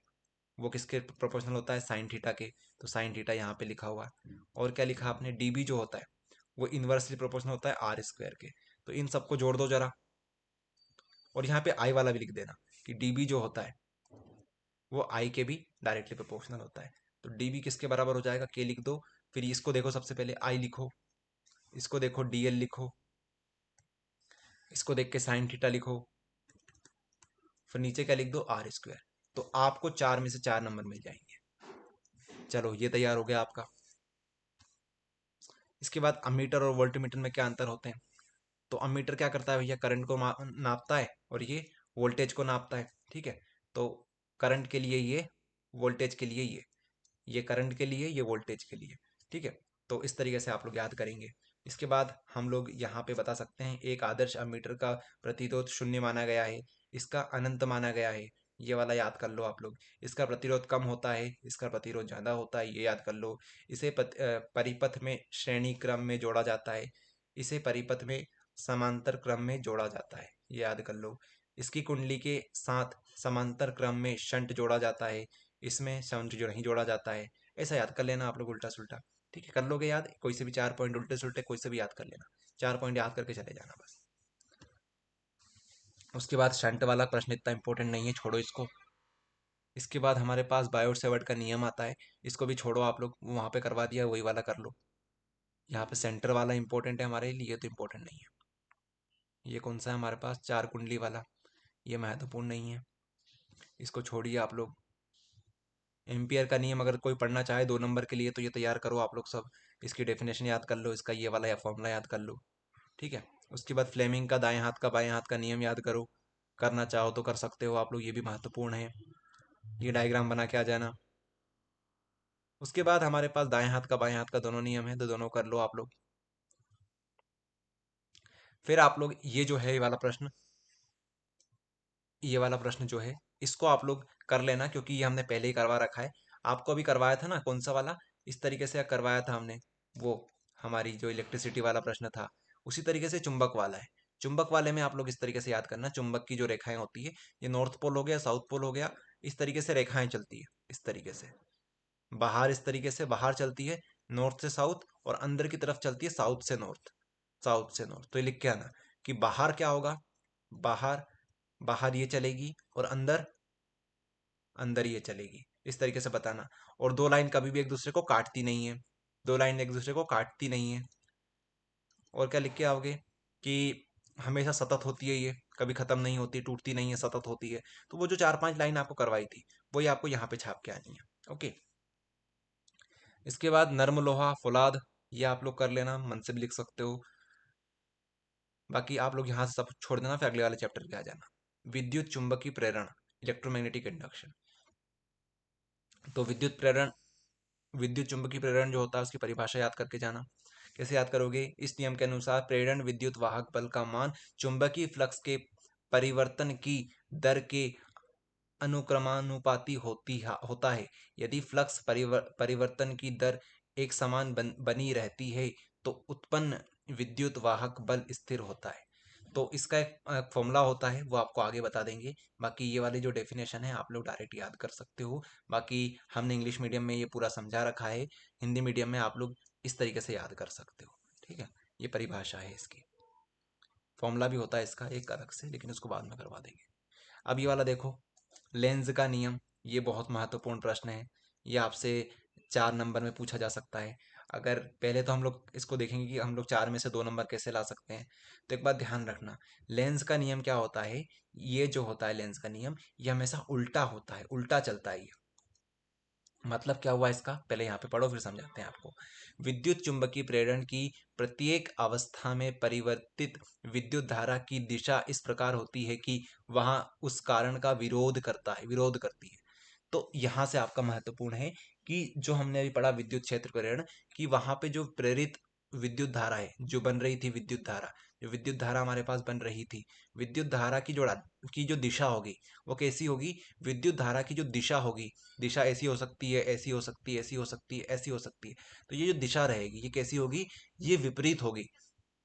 वो किसके प्रोपोर्शनल होता है, साइन थीटा के। तो साइन थीटा यहाँ पे लिखा हुआ है। और क्या लिखा आपने, डीबी जो होता है वो इन्वर्सली प्रोपोर्शनल होता है आर स्क्वायर के। तो इन सबको जोड़ दो जरा, और यहाँ पे आई वाला भी लिख देना, कि डीबी जो होता है वो आई के भी डायरेक्टली प्रोपोर्शनल होता है। तो डीबी किसके बराबर हो जाएगा, के लिख दो। फिर इसको देखो, सबसे पहले आई लिखो, इसको देखो डीएल लिखो, इसको देख के साइन थीटा लिखो, फिर नीचे क्या लिख दो, आर स्क्वायर। तो आपको 4 में से 4 नंबर मिल जाएंगे। चलो, ये तैयार हो गया आपका। इसके बाद अमीटर और वोल्टमीटर में क्या अंतर होते हैं। तो अमीटर क्या करता है भैया, करंट को नापता है, और ये वोल्टेज को नापता है। ठीक है, तो करंट के लिए ये, वोल्टेज के लिए ये करंट के लिए, ये वोल्टेज के लिए। ठीक है, तो इस तरीके से आप लोग याद करेंगे। इसके बाद हम लोग यहाँ पे बता सकते हैं, एक आदर्श अमीटर का प्रतिरोध 0 माना गया है, इसका अनंत माना गया है। ये वाला याद कर लो आप लोग। इसका प्रतिरोध कम होता है, इसका प्रतिरोध ज़्यादा होता है, ये याद कर लो। इसे परिपथ में श्रेणी क्रम में जोड़ा जाता है, इसे परिपथ में समांतर क्रम में जोड़ा जाता है, ये याद कर लो। इसकी कुंडली के साथ समांतर क्रम में शंट जोड़ा जाता है, इसमें शंट जो नहीं जोड़ा जाता है। ऐसा याद कर लेना आप लोग, उल्टा सुल्टा। ठीक है, कर लोगे याद, कोई से भी 4 पॉइंट उल्टे सुल्टे कोई से भी याद कर लेना। 4 पॉइंट याद करके चले जाना बस। उसके बाद शंट वाला प्रश्न इतना इंपॉर्टेंट नहीं है, छोड़ो इसको। इसके बाद हमारे पास बायोट सेवर्ट का नियम आता है, इसको भी छोड़ो आप लोग, वहाँ पे करवा दिया, वही वाला कर लो। यहाँ पे सेंटर वाला इंपॉर्टेंट है हमारे लिए, तो इंपॉर्टेंट नहीं है। ये कौन सा है हमारे पास, 4 कुंडली वाला, ये महत्वपूर्ण नहीं है, इसको छोड़िए आप लोग। एम्पियर का नियम अगर कोई पढ़ना चाहे 2 नंबर के लिए तो ये तैयार करो आप लोग सब। इसकी डेफिनेशन याद कर लो, इसका ये वाला या फॉर्मूला याद कर लो। ठीक है, उसके बाद फ्लेमिंग का दाएं हाथ का बाएं हाथ का नियम याद करो। करना चाहो तो कर सकते हो आप लोग, ये भी महत्वपूर्ण है। ये डायग्राम बना के आ जाना। उसके बाद हमारे पास दाएं हाथ का बाएं हाथ का दोनों नियम है, तो दोनों कर लो आप लोग। फिर आप लोग ये जो है, ये वाला प्रश्न जो है, इसको आप लोग कर लेना, क्योंकि ये हमने पहले ही करवा रखा है। आपको अभी करवाया था ना, कौन सा वाला, इस तरीके से करवाया था हमने, वो हमारी जो इलेक्ट्रिसिटी वाला प्रश्न था, उसी तरीके से चुंबक वाला है। चुंबक वाले में आप लोग इस तरीके से याद करना, चुंबक की जो रेखाएं होती है, ये नॉर्थ पोल हो गया, साउथ पोल हो गया, इस तरीके से रेखाएं चलती है, इस तरीके से बाहर, इस तरीके से बाहर चलती है नॉर्थ से साउथ, और अंदर की तरफ चलती है साउथ से नॉर्थ, साउथ से नॉर्थ। तो ये लिख के आना, कि बाहर क्या होगा, बाहर बाहर ये चलेगी, और अंदर अंदर ये चलेगी, इस तरीके से बताना। और दो लाइन कभी भी एक दूसरे को काटती नहीं है, दो लाइन एक दूसरे को काटती नहीं है। और क्या लिख के आओगे कि हमेशा सतत होती है, ये कभी खत्म नहीं होती, टूटती नहीं है, सतत होती है। तो वो जो 4-5 लाइन आपको करवाई थी वही आपको यहाँ पे छाप के आनी है। ओके, इसके बाद नर्म लोहा फौलाद, ये आप लोग कर लेना, मन से भी लिख सकते हो। बाकी आप लोग यहाँ से सब छोड़ देना, फिर अगले वाले चैप्टर पे आ जाना। विद्युत चुंबकीय प्रेरण, इलेक्ट्रोमैग्नेटिक इंडक्शन। तो विद्युत चुंबकीय प्रेरण जो होता है उसकी परिभाषा याद करके जाना। कैसे याद करोगे? इस नियम के अनुसार प्रेरण विद्युत वाहक बल का मान चुंबकीय फ्लक्स के परिवर्तन की दर के अनुक्रमानुपाती होता है। यदि फ्लक्स परिवर्तन की दर एक समान बनी रहती है तो उत्पन्न विद्युत वाहक बल स्थिर होता है। तो इसका एक फॉर्मूला होता है, वो आपको आगे बता देंगे। बाकी ये वाली जो डेफिनेशन है आप लोग डायरेक्ट याद कर सकते हो। बाकी हमने इंग्लिश मीडियम में ये पूरा समझा रखा है, हिंदी मीडियम में आप लोग इस तरीके से याद कर सकते हो। ठीक है, ये परिभाषा है इसकी। फॉर्मूला भी होता है इसका एक अलग से, लेकिन उसको बाद में करवा देंगे। अब ये वाला देखो, लेंज का नियम, ये बहुत महत्वपूर्ण प्रश्न है। ये आपसे 4 नंबर में पूछा जा सकता है। अगर पहले तो हम लोग इसको देखेंगे कि हम लोग 4 में से 2 नंबर कैसे ला सकते हैं। तो एक बात ध्यान रखना, लेंस का नियम क्या होता है? ये जो होता है लेंस का नियम, ये हमेशा उल्टा होता है, उल्टा चलता है ये। मतलब क्या हुआ इसका, पहले यहाँ पे पढ़ो फिर समझाते हैं आपको। विद्युत चुंबकीय प्रेरण की प्रत्येक अवस्था में परिवर्तित विद्युत धारा की दिशा इस प्रकार होती है कि वहां उस कारण का विरोध करता है, विरोध करती है। तो यहाँ से आपका महत्वपूर्ण है कि जो हमने अभी पढ़ा विद्युत क्षेत्र प्रेरण, कि वहां पे जो प्रेरित विद्युत धारा है, जो बन रही थी विद्युत धारा, जो विद्युत धारा हमारे पास बन रही थी, विद्युत धारा की जो दिशा होगी वो कैसी होगी? विद्युत धारा की जो दिशा होगी, दिशा ऐसी हो सकती है, ऐसी हो सकती है, ऐसी हो सकती है, ऐसी हो सकती है। तो ये जो दिशा रहेगी ये कैसी होगी? ये विपरीत होगी।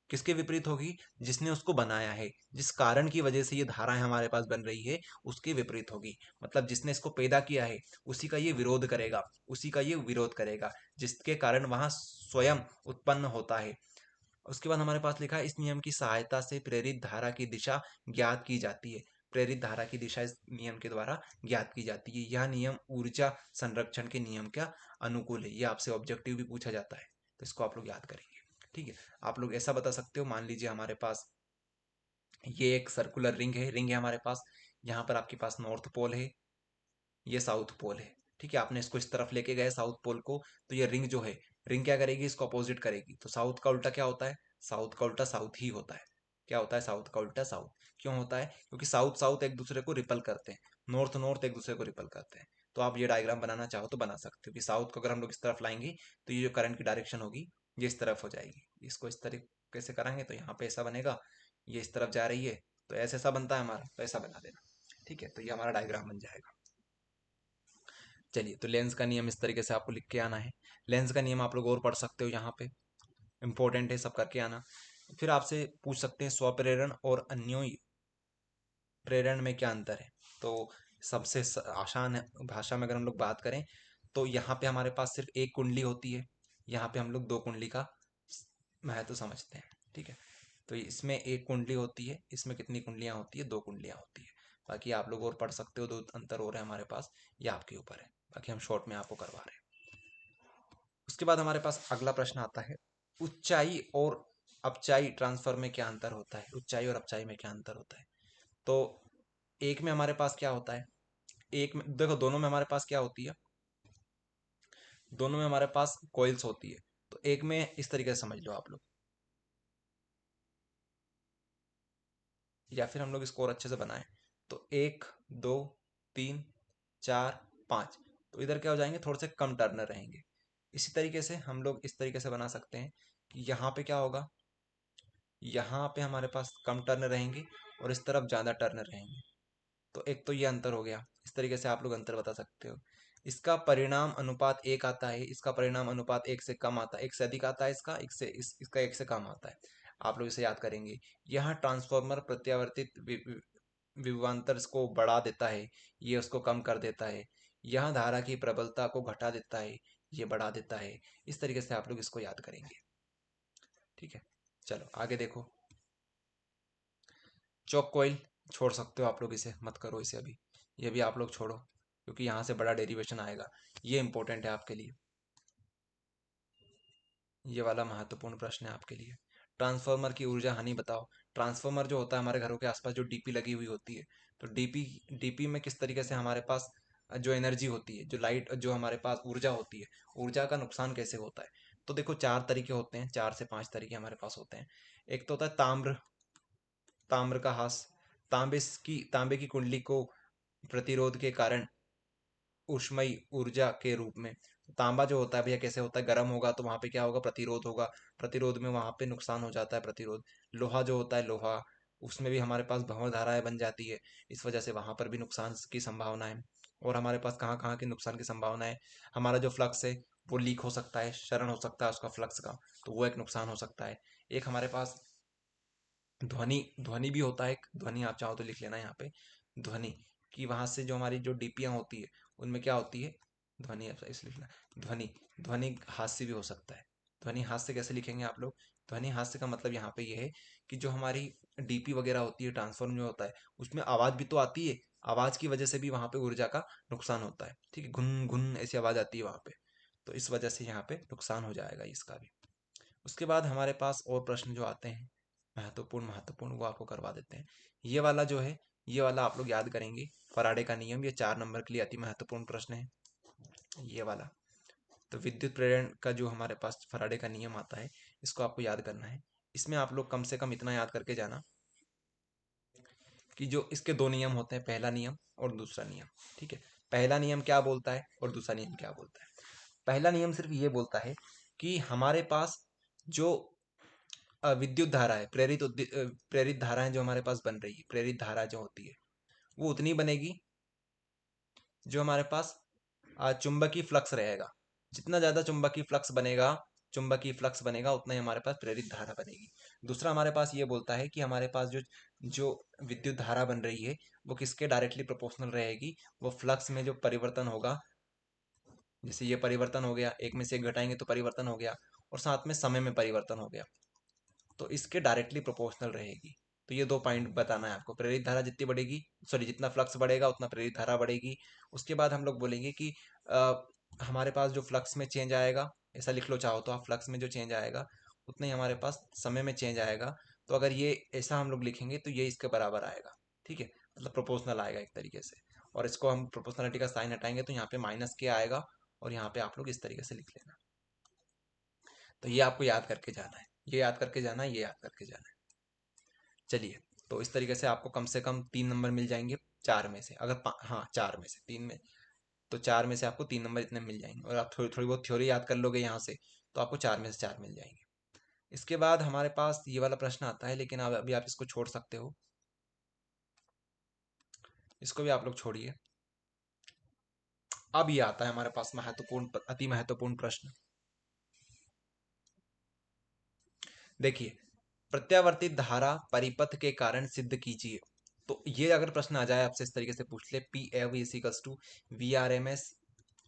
किसके विपरीत होगी? जिसने उसको बनाया है, जिस कारण की वजह से ये धाराएं हमारे पास बन रही है उसके विपरीत होगी। मतलब जिसने इसको पैदा किया है उसी का ये विरोध करेगा, उसी का ये विरोध करेगा, जिसके कारण वहां स्वयं उत्पन्न होता है। उसके बाद हमारे पास लिखा है, इस नियम की सहायता से प्रेरित धारा की दिशा ज्ञात की जाती है। प्रेरित धारा की दिशा इस नियम के द्वारा ज्ञात की जाती है। यह नियम ऊर्जा संरक्षण के नियम का अनुकूल है। यह आपसे ऑब्जेक्टिव भी पूछा जाता है, तो इसको आप लोग याद करेंगे। ठीक है, आप लोग ऐसा बता सकते हो, मान लीजिए हमारे पास ये एक सर्कुलर रिंग है हमारे पास। यहाँ पर आपके पास नॉर्थ पोल है, ये साउथ पोल है। ठीक है, आपने इसको इस तरफ लेके गए साउथ पोल को, तो ये रिंग जो है, रिंग क्या करेगी? इसको अपोजिट करेगी। तो साउथ का उल्टा क्या होता है? साउथ का उल्टा साउथ ही होता है। क्या होता है? साउथ का उल्टा साउथ। क्यों होता है? क्योंकि साउथ साउथ एक दूसरे को रिपल करते हैं, नॉर्थ नॉर्थ एक दूसरे को रिपल करते हैं। तो आप ये डायग्राम बनाना चाहो तो बना सकते हो कि साउथ को अगर हम लोग इस तरफ लाएंगे तो ये जो करंट की डायरेक्शन होगी ये इस तरफ हो जाएगी। इसको इस तरीके से कराएंगे तो यहाँ पे ऐसा बनेगा, ये इस तरफ जा रही है तो ऐसा ऐसा बनता है हमारा, तो ऐसा बना देना। ठीक है, तो ये हमारा डायग्राम बन जाएगा। चलिए, तो लेंस का नियम इस तरीके से आपको लिख के आना है। लेंस का नियम आप लोग और पढ़ सकते हो, यहाँ पे इंपॉर्टेंट है, सब करके आना। फिर आपसे पूछ सकते हैं स्वप्रेरण और अन्योन्य प्रेरण में क्या अंतर है। तो सबसे आसान भाषा में अगर हम लोग बात करें तो यहाँ पे हमारे पास सिर्फ एक कुंडली होती है, यहाँ पे हम लोग दो कुंडली का महत्व समझते हैं। ठीक है, तो इसमें एक कुंडली होती है, इसमें कितनी कुंडलियां होती है? दो कुंडलियां होती है। बाकी आप लोग और पढ़ सकते हो, दो अंतर हो रहे हैं हमारे पास, ये आपके ऊपर है। बाकी हम शॉर्ट में आपको करवा रहे हैं। उसके बाद हमारे पास अगला प्रश्न आता है, ऊंचाई और अपचाई ट्रांसफर में क्या अंतर होता है? ऊंचाई और अपचाई में क्या अंतर होता है? तो एक में हमारे पास क्या होता है? एक में देखो, दोनों में हमारे पास क्या होती है? दोनों में हमारे पास कॉइल्स होती है। तो एक में इस तरीके से समझ लो आप लोग, या फिर हम लोग इसको और अच्छे से बनाएं। तो 1 2 3 4 5, तो इधर क्या हो जाएंगे? थोड़े से कम टर्नर रहेंगे। इसी तरीके से हम लोग इस तरीके से बना सकते हैं कि यहाँ पे क्या होगा? यहाँ पे हमारे पास कम टर्न रहेंगे और इस तरफ ज़्यादा टर्न रहेंगे। तो एक तो ये अंतर हो गया। इस तरीके से आप लोग अंतर बता सकते हो। इसका परिणाम अनुपात 1 आता है, इसका परिणाम अनुपात 1 से कम आता है, 1 से अधिक आता है, इसका 1 से इसका 1 से कम आता है। आप लोग इसे याद करेंगे। यहाँ ट्रांसफॉर्मर प्रत्यावर्तित विभवांतर को बढ़ा देता है, ये उसको कम कर देता है। यहाँ धारा की प्रबलता को घटा देता है, ये बढ़ा देता है। इस तरीके से आप लोग इसको याद करेंगे। ठीक है, चलो आगे देखो। चौक कॉइल छोड़ सकते हो आप लोग, इसे मत करो इसे अभी, ये भी आप लोग छोड़ो। क्योंकि यहाँ से बड़ा डेरिवेशन आएगा। ये इंपॉर्टेंट है आपके लिए, ये वाला महत्वपूर्ण प्रश्न है आपके लिए। ट्रांसफार्मर की ऊर्जा हानि बताओ। ट्रांसफार्मर जो होता है हमारे घरों के आसपास जो डीपी लगी हुई होती है, तो डीपी डीपी में किस तरीके से हमारे पास जो एनर्जी होती है, जो लाइट, जो हमारे पास ऊर्जा होती है, ऊर्जा का नुकसान कैसे होता है। तो देखो 4 तरीके होते हैं, 4 से 5 तरीके हमारे पास होते हैं। एक तो होता है ताम्र, ताम्र का हास, तांबे की कुंडली को प्रतिरोध के कारण ऊष्मयी ऊर्जा के रूप में। तांबा जो होता है भैया कैसे होता है, गर्म होगा तो वहां पे क्या होगा, प्रतिरोध होगा, प्रतिरोध में वहां पे नुकसान हो जाता है, प्रतिरोध। लोहा जो होता है, लोहा, उसमें भी हमारे पास भंवर धाराएं बन जाती है, इस वजह से वहां पर भी नुकसान की संभावना है। और हमारे पास कहाँ कहाँ की नुकसान की संभावना है, हमारा जो फ्लक्स है वो लीक हो सकता है, क्षरण हो सकता है उसका फ्लक्स का, तो वो एक नुकसान हो सकता है। एक हमारे पास ध्वनि, ध्वनि भी होता है एक, ध्वनि आप चाहो तो लिख लेना यहाँ पे, ध्वनि कि वहां से जो हमारी जो डीपियां होती है उनमें क्या होती है, ध्वनि, इसलिए लिखना ध्वनि। ध्वनि हास्य भी हो सकता है। ध्वनि हास्य कैसे लिखेंगे आप लोग, ध्वनि हास्य का मतलब यहाँ पे ये है कि जो हमारी डीपी वगैरह होती है, ट्रांसफॉर्म जो होता है, उसमें आवाज भी तो आती है, आवाज की वजह से भी वहां पे ऊर्जा का नुकसान होता है, ठीक है, घुन घुन ऐसी आवाज आती है वहां पे, तो इस वजह से यहाँ पे नुकसान हो जाएगा इसका भी। उसके बाद हमारे पास और प्रश्न जो आते हैं महत्वपूर्ण महत्वपूर्ण, वो आपको करवा देते हैं। ये वाला जो है, ये वाला आप लोग याद करेंगे, फराडे का नियम, ये 4 नंबर के लिए अति महत्वपूर्ण प्रश्न है ये वाला। तो विद्युत प्रेरण का जो हमारे पास फराडे का नियम आता है, इसको आपको याद करना है। इसमें आप लोग कम से कम इतना याद करके जाना कि जो इसके 2 नियम होते हैं, पहला नियम और दूसरा नियम, ठीक है। पहला नियम क्या बोलता है और दूसरा नियम क्या बोलता है। पहला नियम सिर्फ ये बोलता है कि हमारे पास जो विद्युत धारा है, प्रेरित धाराएं जो हमारे पास बन रही है, प्रेरित धारा जो होती है वो उतनी बनेगी जो हमारे पास चुंबकीय फ्लक्स रहेगा। जितना ज्यादा चुंबकीय फ्लक्स बनेगा उतना ही हमारे पास प्रेरित धारा बनेगी। दूसरा हमारे पास ये बोलता है कि हमारे पास जो जो विद्युत धारा बन रही है वो किसके डायरेक्टली प्रोपोर्शनल रहेगी, वो फ्लक्स में जो परिवर्तन होगा, जैसे ये परिवर्तन हो गया, एक में से एक घटाएंगे तो परिवर्तन हो गया, और साथ में समय में परिवर्तन हो गया, तो इसके डायरेक्टली प्रोपोर्शनल रहेगी। तो ये 2 पॉइंट बताना है आपको, प्रेरित धारा जितनी बढ़ेगी, सॉरी, जितना फ्लक्स बढ़ेगा उतना प्रेरित धारा बढ़ेगी। उसके बाद हम लोग बोलेंगे कि हमारे पास जो फ्लक्स में चेंज आएगा, ऐसा लिख लो चाहो तो आप, फ्लक्स में जो चेंज आएगा उतना ही हमारे पास समय में चेंज आएगा। तो अगर ये ऐसा हम लोग लिखेंगे तो ये इसके बराबर आएगा, ठीक है, मतलब प्रोपोर्शनल आएगा एक तरीके से। और इसको हम प्रोपोर्शनलिटी का साइन हटाएंगे तो यहाँ पे माइनस के आएगा, और यहाँ पे आप लोग इस तरीके से लिख लेना। तो ये आपको याद करके जाना है, ये याद करके जाना है, ये याद करके जाना है। चलिए, तो इस तरीके से आपको कम से कम 3 नंबर मिल जाएंगे 4 में से, अगर हाँ 4 में से 3 में, तो 4 में से आपको 3 नंबर इतने मिल जाएंगे, और आप थोड़ी थोड़ी बहुत थ्योरी याद कर लोगे यहाँ से, तो आपको 4 में से 4 मिल जाएंगे। इसके बाद हमारे पास ये वाला प्रश्न आता है, लेकिन अभी आप इसको छोड़ सकते हो, इसको भी आप लोग छोड़िए। अब ये आता है हमारे पास महत्वपूर्ण, अति महत्वपूर्ण प्रश्न। देखिए, प्रत्यावर्तित धारा परिपथ के कारण सिद्ध कीजिए। तो ये अगर प्रश्न आ जाए आपसे, इस तरीके से पूछ ले, P av equals to V R M S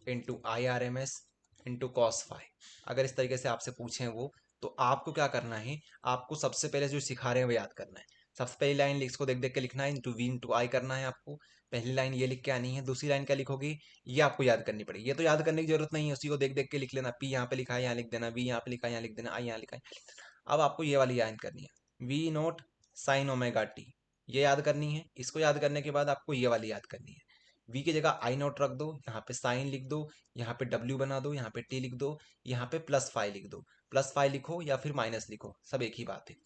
into I R M S into cos five, अगर इस तरीके से आपसे पूछें वो, तो आपको क्या करना है, आपको सबसे पहले जो सिखा रहे हैं वो याद करना है। सबसे पहली लाइन इसको देख देख के लिखना है, इंटू वी इंटू आई करना है आपको। पहली लाइन ये लिख के आनी है, दूसरी लाइन क्या लिखोगे, ये आपको याद करनी पड़ेगी। ये तो याद करने की जरूरत नहीं है, उसी को देख देख के लिख लेना, पी यहाँ पे लिखा है यहाँ लिख देना, वी यहाँ पे लिखा है यहाँ लिख देना, आई यहाँ लिखा है। अब आपको ये वाली याद करनी है, V naught sine omega T, ये याद करनी है। इसको याद करने के बाद आपको ये वाली याद करनी है, वी की जगह आई नोट रख दो, यहाँ पे साइन लिख दो, यहाँ पे डब्ल्यू बना दो, यहाँ पे टी लिख दो, यहाँ पे प्लस फाइव लिख दो। प्लस फाइव लिखो या फिर माइनस लिखो, सब एक ही बात है।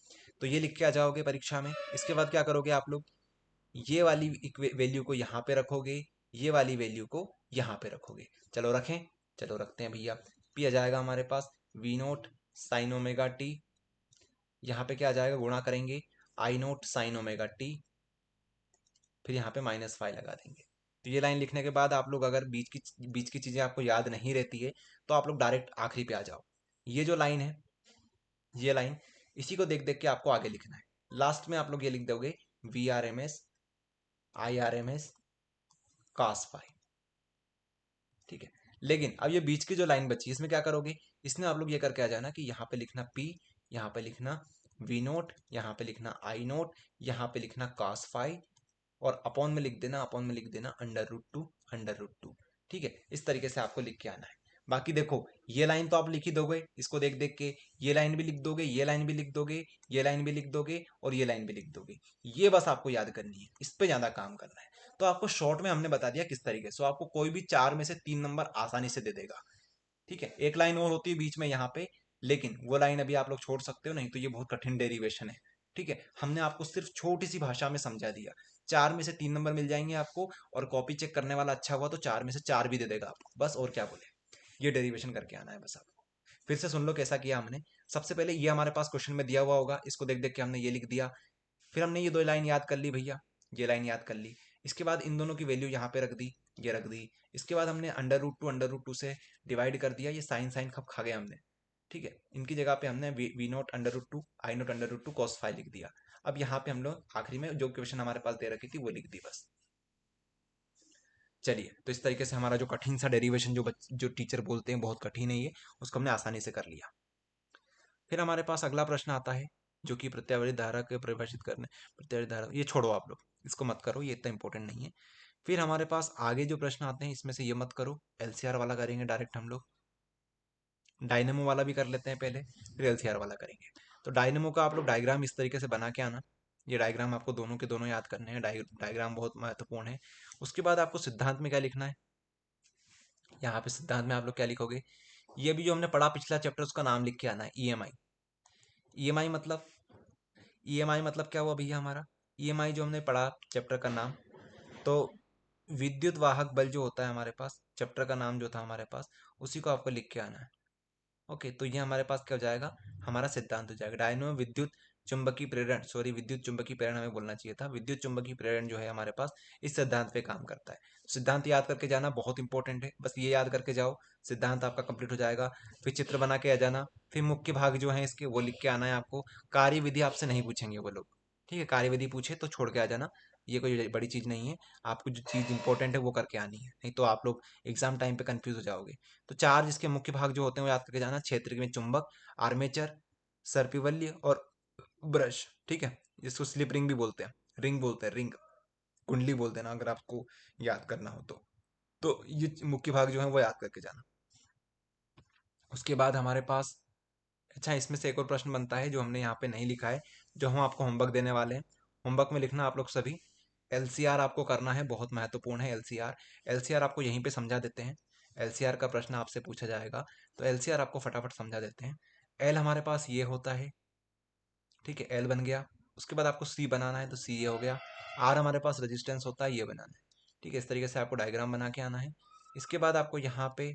तो ये लिख के आ जाओगे परीक्षा में। इसके बाद क्या करोगे आप लोग, ये वाली वैल्यू को यहाँ पे रखोगे, ये वाली वैल्यू को यहाँ पे रखोगे। चलो रखें, चलो रखते हैं भैया। पी आ जाएगा हमारे पास V naught sine omega T, यहाँ पे क्या आ जाएगा, गुणा करेंगे I naught sine omega T, फिर यहाँ पे -5 लगा देंगे। तो ये लाइन लिखने के बाद आप लोग अगर बीच की चीजें आपको याद नहीं रहती है, तो आप लोग डायरेक्ट आखिरी पे आ जाओ। ये जो लाइन है, ये लाइन, इसी को देख देख के आपको आगे लिखना है। लास्ट में आप लोग ये लिख दोगे, V R M S I R M S cos five, ठीक है। लेकिन अब ये बीच की जो लाइन बची, इसमें क्या करोगे, इसमें आप लोग ये करके आ जाना कि यहाँ पे लिखना पी, यहाँ पे लिखना वी नोट, यहाँ पे लिखना आई नोट, यहाँ पे लिखना कास फाइव, और अपॉन में लिख देना, अपॉन में लिख देना अंडर रूट टू √2। ठीक है, इस तरीके से आपको लिख के आना है। बाकी देखो, ये लाइन तो आप लिख ही दोगे इसको देख देख के, ये लाइन भी लिख दोगे, ये लाइन भी लिख दोगे, ये लाइन भी लिख दोगे और ये लाइन भी लिख दोगे। ये बस आपको याद करनी है, इस पे ज्यादा काम करना है। तो आपको शॉर्ट में हमने बता दिया किस तरीके से, तो आपको कोई भी 4 में से 3 नंबर आसानी से दे देगा। ठीक है, एक लाइन और होती है बीच में यहाँ पे, लेकिन वो लाइन अभी आप लोग छोड़ सकते हो, नहीं तो ये बहुत कठिन डेरिवेशन है। ठीक है, हमने आपको सिर्फ छोटी सी भाषा में समझा दिया। 4 में से 3 नंबर मिल जाएंगे आपको, और कॉपी चेक करने वाला अच्छा हुआ तो 4 में से 4 भी दे देगा आपको, बस और क्या बोले। ये डेरिवेशन करके आना है बस आपको। फिर से सुन लो कैसा किया हमने। सबसे पहले ये हमारे पास क्वेश्चन में दिया हुआ होगा, इसको देख देख के हमने ये लिख दिया। फिर हमने ये 2 लाइन याद कर ली भैया, ये लाइन याद कर ली। इसके बाद इन दोनों की वैल्यू यहाँ पे रख दी, ये रख दी। इसके बाद हमने √2 से डिवाइड कर दिया, ये साइन साइन खप खा गया हमने। ठीक है, इनकी जगह पे हमने V0 √2 I0 √2 cos फाइ लिख दिया। अब यहाँ पे हम लोग आखिरी में जो क्वेश्चन हमारे पास दे रखी थी वो लिख दी बस। चलिए, तो इस तरीके से हमारा जो कठिन सा डेरिवेशन जो टीचर बोलते हैं बहुत कठिन है ये, उसको हमने आसानी से कर लिया। फिर हमारे पास अगला प्रश्न आता है, जो कि प्रत्यावर्ती धारा के परिभाषित करने। प्रत्यावर्ती धारा ये छोड़ो आप लोग, इसको मत करो, ये इतना इंपॉर्टेंट नहीं है। फिर हमारे पास आगे जो प्रश्न आते हैं इसमें से ये मत करो, एलसीआर वाला करेंगे डायरेक्ट हम लोग। डायनेमो वाला भी कर लेते हैं पहले, फिर एलसीआर वाला करेंगे। तो डायनेमो का आप लोग डायग्राम इस तरीके से बना के आना। ये डायग्राम आपको दोनों के दोनों याद करने हैं, डायग्राम बहुत महत्वपूर्ण है। उसके बाद आपको सिद्धांत में क्या लिखना है, यहाँ पे सिद्धांत में आप लोग क्या लिखोगे, ये भी जो हमने पढ़ा पिछला चैप्टर उसका नाम लिख के आना है, ईएमआई। ईएमआई मतलब, ईएमआई मतलब क्या हुआ भैया हमारा, ईएमआई जो हमने पढ़ा चैप्टर का नाम, तो विद्युत वाहक बल जो होता है हमारे पास, चैप्टर का नाम जो था हमारे पास, उसी को आपको लिख के आना है। ओके, तो ये हमारे पास क्या हो जाएगा, हमारा सिद्धांत हो जाएगा। डायनो विद्युत चुंबकीय प्रेरण, सॉरी विद्युत चुंबकीय प्रेरण हमें बोलना चाहिए था। विद्युत चुंबकीय प्रेरण जो है हमारे पास इस सिद्धांत पे काम करता है। सिद्धांत याद करके जाना बहुत इंपॉर्टेंट है, बस ये याद करके जाओ, सिद्धांत आपका कंप्लीट हो जाएगा। फिर चित्र बना के आ जाना, फिर मुख्य भाग जो है इसके वो लिख के आना है आपको। कार्यविधि आपसे नहीं पूछेंगे वो लोग, ठीक है, कार्यविधि पूछे तो छोड़ के आ जाना, ये कोई बड़ी चीज़ नहीं है। आपको जो चीज़ इंपॉर्टेंट है वो करके आनी है, नहीं तो आप लोग एग्जाम टाइम पे कंफ्यूज हो जाओगे। तो चार जिसके मुख्य भाग जो होते हैं वो याद करके जाना, क्षेत्र में चुंबक, आर्मेचर, सर्पिवल्य और ब्रश। ठीक है, जिसको स्लिप रिंग भी बोलते हैं, रिंग बोलते हैं, रिंग, कुंडली बोलते हैं ना, अगर आपको याद करना हो तो ये मुख्य भाग जो है वो याद करके जाना। उसके बाद हमारे पास, अच्छा इसमें से एक और प्रश्न बनता है जो हमने यहाँ पे नहीं लिखा है, जो हम आपको होमवर्क देने वाले हैं। होमवर्क में लिखना आप लोग सभी, एलसीआर आपको करना है, बहुत महत्वपूर्ण है एलसीआर। एलसीआर आपको यहीं पे समझा देते हैं, एलसीआर का प्रश्न आपसे पूछा जाएगा, तो एलसीआर आपको फटाफट समझा देते हैं। एल हमारे पास ये होता है, ठीक है, एल बन गया। उसके बाद आपको सी बनाना है तो सी ये हो गया। आर हमारे पास रेजिस्टेंस होता है, ये बनाना है। ठीक है, इस तरीके से आपको डायग्राम बना के आना है। इसके बाद आपको यहाँ पे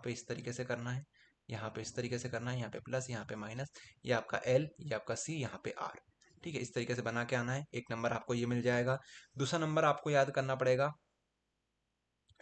इस तरीके से करना है, यहाँ पे इस तरीके से करना है, यहाँ पे प्लस, यहाँ पे माइनस, ये आपका एल, ये आपका सी, यहाँ पे आर। ठीक है, इस तरीके से बना के आना है। एक नंबर आपको ये मिल जाएगा। दूसरा नंबर आपको याद करना पड़ेगा,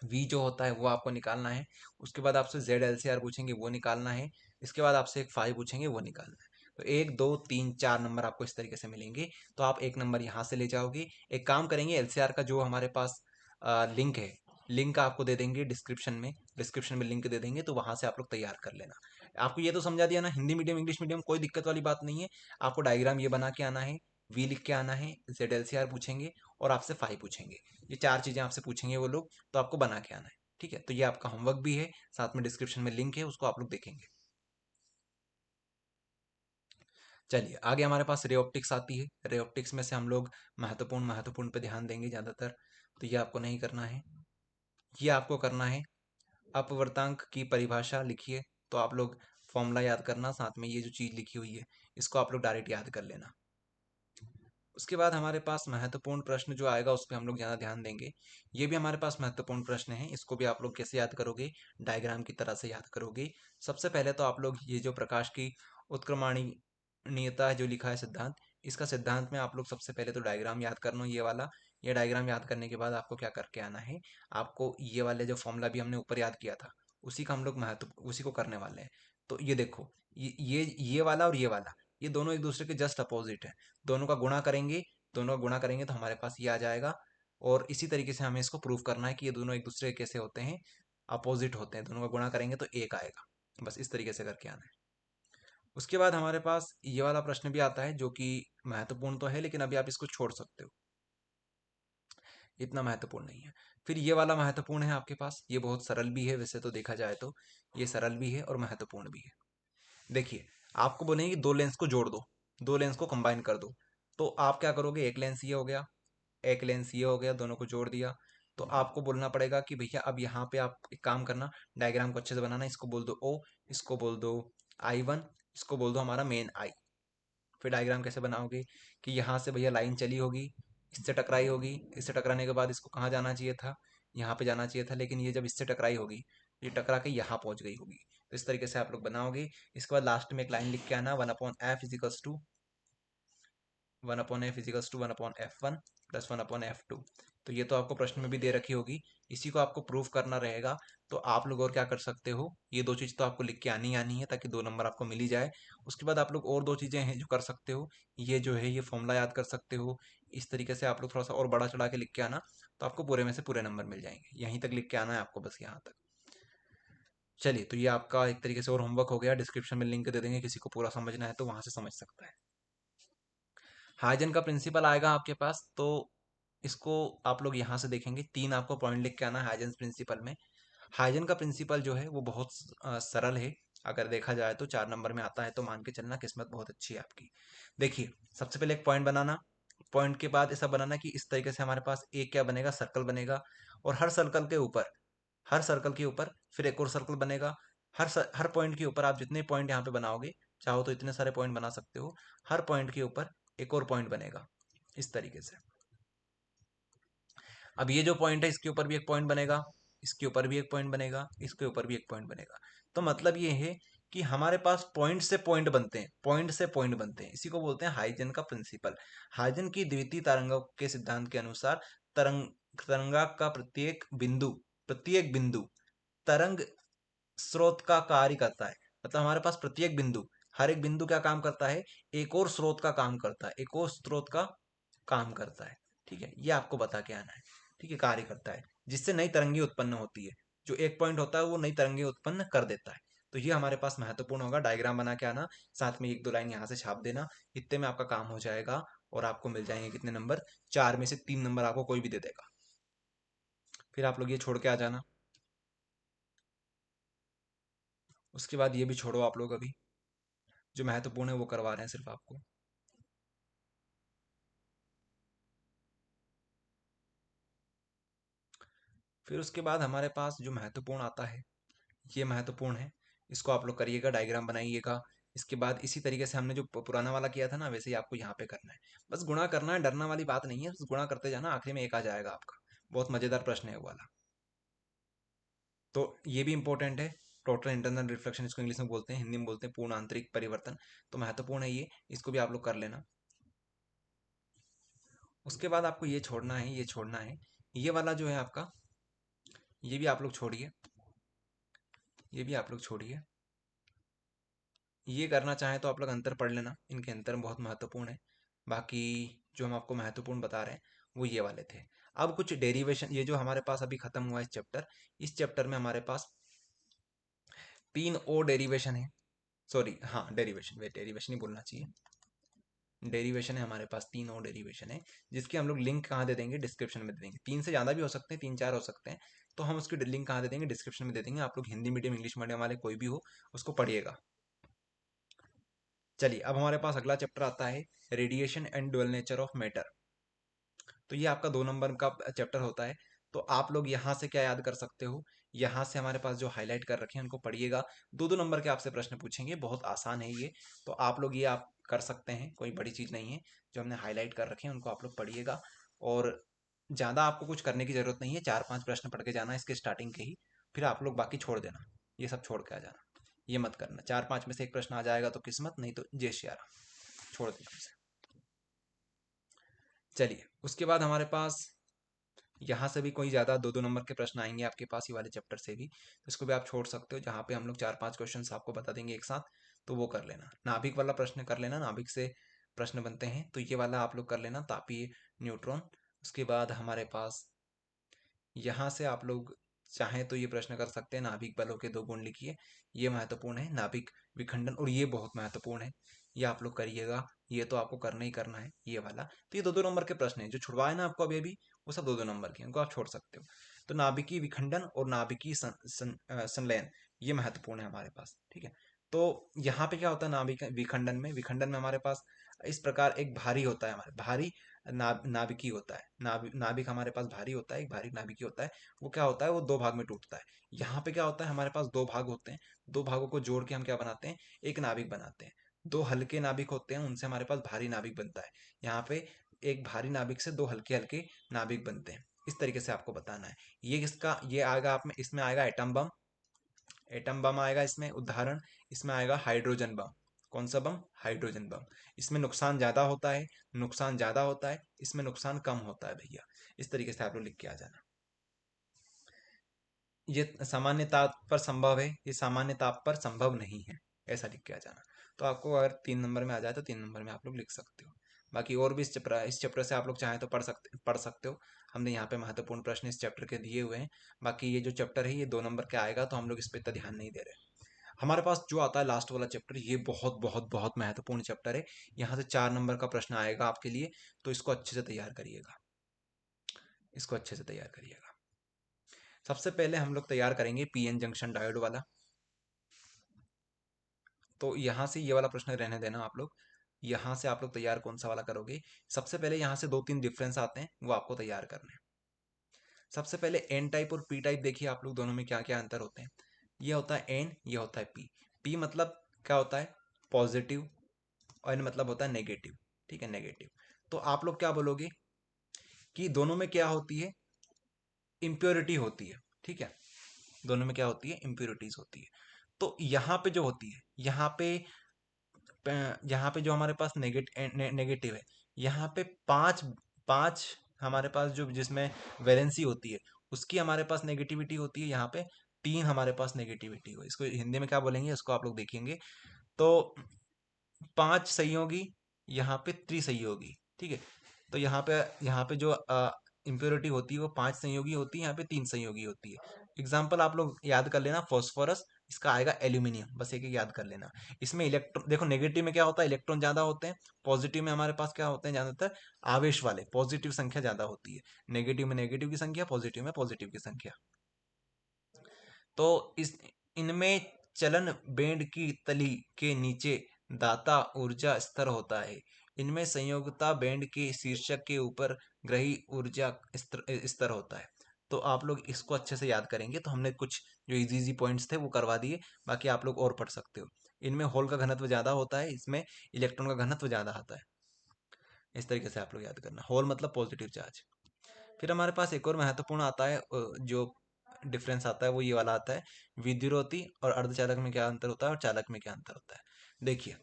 वी जो होता है वो आपको निकालना है। उसके बाद आपसे जेड एल सी आर पूछेंगे, वो निकालना है। इसके बाद आपसे एक फाइव पूछेंगे, वो निकालना है। तो 1 2 3 4 नंबर आपको इस तरीके से मिलेंगे, तो आप एक नंबर यहाँ से ले जाओगे। एक काम करेंगे, एलसीआर का जो हमारे पास लिंक है, लिंक आपको दे देंगे डिस्क्रिप्शन में, डिस्क्रिप्शन में लिंक दे देंगे, तो वहां से आप लोग तैयार कर लेना। आपको ये तो समझा दिया ना, हिंदी मीडियम इंग्लिश मीडियम कोई दिक्कत वाली बात नहीं है। आपको डायग्राम ये बना के आना है, वी लिख के आना है, जेड एल सी आर पूछेंगे और आपसे फाइव पूछेंगे। ये चार चीजें आपसे पूछेंगे वो लोग, तो आपको बना के आना है। ठीक है, तो ये आपका होमवर्क भी है, साथ में डिस्क्रिप्शन में लिंक है, उसको आप लोग देखेंगे। चलिए आगे हमारे पास रे ऑप्टिक्स आती है। रे ऑप्टिक्स में से हम लोग महत्वपूर्ण महत्वपूर्ण पे ध्यान देंगे ज़्यादातर, तो ये आपको नहीं करना है। ये आपको करना है, अपवर्तांक की परिभाषा लिखिए, तो आप लोग फॉर्मूला याद करना, साथ में ये जो चीज़ लिखी हुई है इसको आप लोग डायरेक्ट याद कर लेना। उसके बाद हमारे पास महत्वपूर्ण प्रश्न जो आएगा उस पर हम लोग ज़्यादा ध्यान देंगे। ये भी हमारे पास महत्वपूर्ण प्रश्न है, इसको भी आप लोग कैसे याद करोगे, डायग्राम की तरह से याद करोगे। सबसे पहले तो आप लोग ये जो प्रकाश की उत्क्रमणीयता है जो लिखा है सिद्धांत, इसका सिद्धांत में आप लोग सबसे पहले तो डायग्राम याद करना, ये वाला। ये डायग्राम याद करने के बाद आपको क्या करके आना है, आपको ये वाले जो फॉर्मूला भी हमने ऊपर याद किया था उसी का हम लोग महत्व उसी को करने वाले हैं। तो ये देखो, ये वाला और ये वाला, ये दोनों एक दूसरे के जस्ट अपोजिट है। दोनों का गुणा करेंगे, दोनों का गुणा करेंगे तो हमारे पास ये आ जाएगा। और इसी तरीके से हमें इसको प्रूव करना है कि ये दोनों एक दूसरे के कैसे होते हैं, अपोजिट होते हैं। दोनों का गुणा करेंगे तो एक आएगा, बस इस तरीके से करके आना है। उसके बाद हमारे पास ये वाला प्रश्न भी आता है जो कि महत्वपूर्ण तो है, लेकिन अभी आप इसको छोड़ सकते हो। इतना महत्वपूर्ण नहीं है। फिर ये वाला महत्वपूर्ण है आपके पास, ये बहुत सरल भी है वैसे तो देखा जाए तो, ये सरल भी है और महत्वपूर्ण भी है। देखिए, आपको बोलेंगे कि दो लेंस को जोड़ दो, दो लेंस को कंबाइन कर दो, तो आप क्या करोगे, एक लेंस ये हो गया, एक लेंस ये हो गया, दोनों को जोड़ दिया। तो आपको बोलना पड़ेगा कि भैया अब यहाँ पे आप एक काम करना, डायग्राम को अच्छे से बनाना, इसको बोल दो ओ, इसको बोल दो I1, इसको बोल दो हमारा मेन आई। फिर डायग्राम कैसे बनाओगे कि यहाँ से भैया लाइन चली होगी, इससे टकराई होगी, इससे टकराने के बाद इसको कहाँ जाना चाहिए था, यहाँ पे जाना चाहिए था, लेकिन ये जब इससे टकराई होगी, ये टकरा के यहाँ पहुँच गई होगी। तो इस तरीके से आप लोग बनाओगे। इसके बाद लास्ट में एक लाइन लिख के आना, 1/f=1/f1 प्लस 1/f2। तो ये तो आपको प्रश्न में भी दे रखी होगी, इसी को आपको प्रूफ करना रहेगा। तो आप लोग और क्या कर सकते हो, ये दो चीज़ तो आपको लिख के आनी आनी है ताकि 2 नंबर आपको मिल ही जाए। उसके बाद आप लोग और दो चीज़ें हैं जो कर सकते हो, ये जो है ये फॉर्मूला याद कर सकते हो। इस तरीके से आप लोग थोड़ा सा और बड़ा चढ़ा के लिख के आना, तो आपको पूरे में से पूरे नंबर मिल जाएंगे। यहीं तक लिख के आना है आपको, बस यहाँ तक। चलिए, तो ये आपका एक तरीके से और होमवर्क हो गया। डिस्क्रिप्शन में लिंक दे देंगे, किसी को पूरा समझना है तो वहां से समझ सकता है। हाइजन का प्रिंसिपल आएगा आपके पास, तो इसको आप लोग यहाँ से देखेंगे, 3 आपको पॉइंट लिख के आना है हाइजन प्रिंसिपल में। हाइजन का प्रिंसिपल जो है वो बहुत सरल है, अगर देखा जाए तो 4 नंबर में आता है, तो मान के चलना किस्मत बहुत अच्छी है आपकी। देखिए, सबसे पहले एक पॉइंट बनाना, पॉइंट के बाद ऐसा बनाना कि इस तरीके से हमारे पास एक क्या बनेगा, सर्कल बनेगा, और हर सर्कल के ऊपर, हर सर्कल के ऊपर फिर एक और सर्कल बनेगा। हर पॉइंट के ऊपर आप जितने पॉइंट यहाँ पे बनाओगे, चाहो तो इतने सारे पॉइंट बना सकते हो, हर पॉइंट के ऊपर एक और पॉइंट बनेगा, इस तरीके से। अब ये जो पॉइंट है, इसके ऊपर भी एक पॉइंट बनेगा, इसके ऊपर भी एक पॉइंट बनेगा, इसके ऊपर भी एक पॉइंट बनेगा। तो मतलब ये है कि हमारे पास पॉइंट से पॉइंट बनते हैं, पॉइंट से पॉइंट बनते हैं, इसी को बोलते हैं हाइजन का प्रिंसिपल। हाइजन की द्वितीय तरंगों के सिद्धांत के अनुसार तरंग तरंगा का प्रत्येक बिंदु तरंग स्रोत का कार्य करता है। मतलब हमारे पास प्रत्येक बिंदु, हर एक बिंदु क्या काम करता है, एक और स्रोत का काम करता है, एक और स्रोत का काम करता है। ठीक है, ये आपको बता के आना है। ठीक है, कार्य करता है जिससे नई तरंगे उत्पन्न होती है। जो एक पॉइंट होता है वो नई तरंगे उत्पन्न कर देता है। तो ये हमारे पास महत्वपूर्ण होगा, डायग्राम बना के आना, साथ में एक दो लाइन यहाँ से छाप देना, इतने में आपका काम हो जाएगा। और आपको मिल जाएंगे कितने नंबर, 4 में से 3 नंबर आपको कोई भी दे देगा। फिर आप लोग ये छोड़ के आ जाना। उसके बाद ये भी छोड़ो आप लोग, अभी जो महत्वपूर्ण है वो करवा रहे हैं सिर्फ आपको। फिर उसके बाद हमारे पास जो महत्वपूर्ण आता है, ये महत्वपूर्ण है, इसको आप लोग करिएगा, डायग्राम बनाइएगा। इसके बाद इसी तरीके से हमने जो पुराना वाला किया था ना, वैसे ही आपको यहाँ पे करना है। बस गुणा करना है, डरना वाली बात नहीं है, बस गुणा करते जाना, आखिरी में एक आ जाएगा आपका। बहुत मजेदार प्रश्न है वो वाला। तो ये भी इंपॉर्टेंट है। टोटल इंटरनल रिफ्लेक्शन इसको इंग्लिश में बोलते हैं, हिंदी में बोलते हैं पूर्ण आंतरिक परिवर्तन। तो महत्वपूर्ण है ये, इसको भी आप लोग कर लेना। उसके बाद आपको ये छोड़ना है, ये छोड़ना है, ये वाला जो है आपका, ये भी आप लोग छोड़िए, ये भी आप लोग छोड़िए। ये करना चाहें तो आप लोग अंतर पढ़ लेना, इनके अंतर बहुत महत्वपूर्ण है। बाकी जो हम आपको महत्वपूर्ण बता रहे हैं वो ये वाले थे। अब कुछ डेरिवेशन, ये जो हमारे पास अभी खत्म हुआ इस चैप्टर, इस चैप्टर में हमारे पास 3 और डेरिवेशन है। सॉरी, हाँ डेरिवेशन, वे डेरिवेशन ही बोलना चाहिए। डेरिवेशन है हमारे पास, 3 और डेरिवेशन है, जिसके हम लोग लिंक कहाँ दे देंगे, डिस्क्रिप्शन में दे देंगे। 3 से ज़्यादा भी हो सकते हैं, 3 4 हो सकते हैं, तो हम उसकी लिंक कहाँ दे देंगे, डिस्क्रिप्शन में दे देंगे। आप लोग हिंदी मीडियम इंग्लिश मीडियम वाले कोई भी हो, उसको पढ़िएगा। चलिए, अब हमारे पास अगला चैप्टर आता है, radiation and dual nature of matter. तो ये आपका 2 नंबर का चैप्टर होता है। तो आप लोग यहाँ से क्या याद कर सकते हो, यहाँ से हमारे पास जो हाईलाइट कर रखे हैं उनको पढ़िएगा। 2 2 नंबर के आपसे प्रश्न पूछेंगे, बहुत आसान है ये। तो आप लोग ये आप कर सकते हैं, कोई बड़ी चीज़ नहीं है। जो हमने हाईलाइट कर रखे हैं उनको आप लोग पढ़िएगा। और ज़्यादा आपको कुछ करने की ज़रूरत नहीं है, 4 5 प्रश्न पढ़ के जाना इसके स्टार्टिंग के ही, फिर आप लोग बाकी छोड़ देना, ये सब छोड़ के आ जाना। ये मत करना, 4 5 में से एक प्रश्न आ जाएगा तो किस्मत, नहीं तो जय श्री राम, छोड़ देना इसे। चलिए, उसके बाद हमारे पास यहाँ से भी कोई ज़्यादा 2 2 नंबर के प्रश्न आएंगे आपके पास, ये वाले चैप्टर से भी, तो इसको भी आप छोड़ सकते हो। जहाँ पे हम लोग 4 5 क्वेश्चन आपको बता देंगे एक साथ, तो वो कर लेना। नाभिक वाला प्रश्न कर लेना, नाभिक से प्रश्न बनते हैं, तो ये वाला आप लोग कर लेना, तापीय न्यूट्रॉन। उसके बाद हमारे पास यहाँ से आप लोग चाहे तो ये प्रश्न कर सकते हैं, नाभिक बलों के 2 गुण लिखिए। ये महत्वपूर्ण है, नाभिक विखंडन, और ये बहुत महत्वपूर्ण है, ये आप लोग करिएगा, ये तो आपको करना ही करना है ये वाला। तो ये 2-2 नंबर के प्रश्न हैं, जो छुड़वाए ना आपको अभी अभी, वो सब 2-2 नंबर के हैं, उनको आप छोड़ सकते हो। तो नाभिकीय विखंडन और नाभिकीय संलयन, ये महत्वपूर्ण है हमारे पास, ठीक है। तो यहाँ पे क्या होता है नाभिक विखंडन में, विखंडन में हमारे पास इस प्रकार एक भारी होता है, हमारे भारी नाभिकीय होता है, नाभिक हमारे पास भारी होता है, एक भारी नाभिकीय होता है। वो क्या होता है, वो 2 भाग में टूटता है। यहाँ पे क्या होता है, हमारे पास 2 भाग होते हैं, 2 भागों को जोड़ के हम क्या बनाते हैं, एक नाभिक बनाते हैं। 2 हल्के नाभिक होते हैं, उनसे हमारे पास भारी नाभिक बनता है। यहाँ पे एक भारी नाभिक से 2 हल्के हल्के नाभिक बनते हैं। इस तरीके से आपको बताना है। ये आएगा आप में, इसमें आएगा एटम बम, एटम बम आएगा इसमें उदाहरण। इसमें आएगा हाइड्रोजन बम। कौन सा बम, हाइड्रोजन बम। इसमें नुकसान ज्यादा होता है, नुकसान ज्यादा होता है, इसमें नुकसान कम होता है भैया। इस तरीके से आप लोग लिख के आ जाना। ये सामान्य ताप पर संभव है, ये सामान्य ताप पर संभव नहीं है, ऐसा लिख के आ जाना। तो आपको अगर 3 नंबर में आ जाए तो 3 नंबर में आप लोग लिख सकते हो। बाकी और भी इस चैप्टर से आप लोग चाहें तो पढ़ सकते हो। हमने यहाँ पे महत्वपूर्ण प्रश्न इस चैप्टर के दिए हुए हैं। बाकी ये जो चैप्टर है ये 2 नंबर के आएगा, तो हम लोग इस पर इतना ध्यान नहीं दे रहे। हमारे पास जो आता है लास्ट वाला चैप्टर, ये बहुत बहुत बहुत महत्वपूर्ण चैप्टर है। यहाँ से 4 नंबर का प्रश्न आएगा आपके लिए, तो इसको अच्छे से तैयार करिएगा, इसको अच्छे से तैयार करिएगा। सबसे पहले हम लोग तैयार करेंगे पीएन जंक्शन डायोड वाला। तो यहाँ से ये वाला प्रश्न रहने देना आप लोग। यहाँ से आप लोग तैयार कौन सा वाला करोगे, सबसे पहले यहाँ से 2-3 डिफरेंस आते हैं, वो आपको तैयार करने हैं। सबसे पहले एन टाइप और पी टाइप देखिए आप लोग, दोनों में क्या क्या अंतर होते हैं। ये होता है एन, ये होता है पी। पी मतलब क्या होता है, पॉजिटिव, और एन मतलब होता है नेगेटिव, ठीक है, नेगेटिव। तो आप लोग क्या बोलोगे कि दोनों में क्या होती है, इम्प्योरिटी होती है, ठीक है। दोनों में क्या होती है, इम्प्योरिटीज होती है। तो यहाँ पे जो होती है, यहाँ पे जो हमारे पास नेगेटिव है, यहाँ पे पांच पांच हमारे पास जो जिसमें वैलेंसी होती है, उसकी हमारे पास नेगेटिविटी होती है। यहाँ पे 3 हमारे पास नेगेटिविटी हो, इसको हिंदी में क्या बोलेंगे, इसको आप लोग देखेंगे। तो 5 संयोगी, यहाँ पे त्रिसंयोगी, ठीक है। तो यहाँ पे जो इम्प्योरिटी होती है वो 5 संयोगी होती है, यहाँ पे 3 संयोगी होती है। एग्जाम्पल आप लोग याद कर लेना, फॉस्फोरस, इसका आएगा एल्यूमिनियम, बस एक एक याद कर लेना। इसमें इलेक्ट्रॉन देखो, नेगेटिव में क्या होता है, इलेक्ट्रॉन ज्यादा होते हैं। पॉजिटिव में हमारे पास क्या होते हैं, ज्यादातर आवेश वाले, पॉजिटिव संख्या ज्यादा होती है। नेगेटिव में नेगेटिव की संख्या, पॉजिटिव में पॉजिटिव की संख्या। तो इस इनमें चलन बेंड की तली के नीचे दाता ऊर्जा स्तर होता है। इनमें संयोगता बैंड के शीर्षक के ऊपर ग्रही ऊर्जा स्तर होता है। तो आप लोग इसको अच्छे से याद करेंगे। तो हमने कुछ जो इजी इजी पॉइंट्स थे वो करवा दिए, बाकी आप लोग और पढ़ सकते हो। इनमें होल का घनत्व ज्यादा होता है, इसमें इलेक्ट्रॉन का घनत्व ज्यादा आता है। इस तरीके से आप लोग याद करना, होल मतलब पॉजिटिव चार्ज। फिर हमारे पास एक और महत्वपूर्ण आता है, जो डिफरेंस आता है वो ये वाला आता है, विद्युरोती और अर्धचालक में क्या अंतर होता है और चालक में क्या अंतर होता है। देखिए,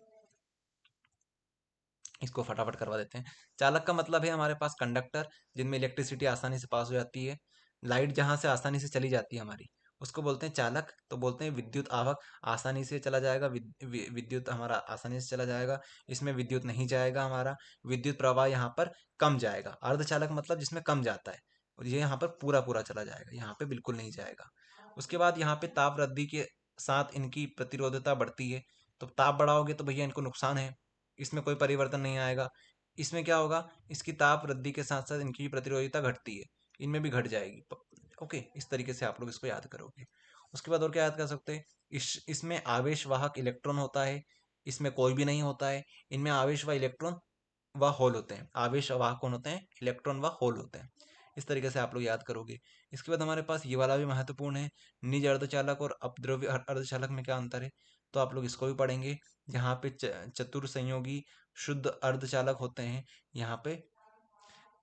इसको फटाफट करवा देते हैं। चालक का मतलब है हमारे पास कंडक्टर, जिनमें इलेक्ट्रिसिटी आसानी से पास हो जाती है। लाइट जहां से आसानी से चली जाती है हमारी, उसको बोलते हैं चालक। तो बोलते हैं विद्युत आवक आसानी से चला जाएगा, विद्युत हमारा आसानी से चला जाएगा, इसमें विद्युत नहीं जाएगा हमारा। विद्युत प्रवाह यहाँ पर कम जाएगा। अर्धचालक मतलब जिसमें कम जाता है, और ये यहाँ पर पूरा पूरा चला जाएगा, यहाँ पे बिल्कुल नहीं जाएगा। उसके बाद यहाँ पे ताप वृद्धि के साथ इनकी प्रतिरोधकता बढ़ती है। तो ताप बढ़ाओगे तो भैया इनको नुकसान है, इसमें कोई परिवर्तन नहीं आएगा। इसमें क्या होगा, इसकी ताप वृद्धि के साथ साथ इनकी प्रतिरोधकता घटती है, इनमें भी घट जाएगी। ओके, इस तरीके से आप लोग इसको याद करोगे। उसके बाद और क्या याद कर सकते हैं, इसमें आवेश वाहक इलेक्ट्रॉन होता है, इसमें कोई भी नहीं होता है। इनमें आवेश व इलेक्ट्रॉन व होल होते हैं। आवेश वाहक कौन होते हैं, इलेक्ट्रॉन व होल होते हैं। इस तरीके से आप लोग याद करोगे। इसके बाद हमारे पास ये वाला भी महत्वपूर्ण है, निज अर्धचालक और अपद्रव्य अर्धचालक में क्या अंतर है। तो आप लोग इसको भी पढ़ेंगे। यहाँ पे चतुर संयोगी शुद्ध अर्धचालक होते हैं, यहाँ पे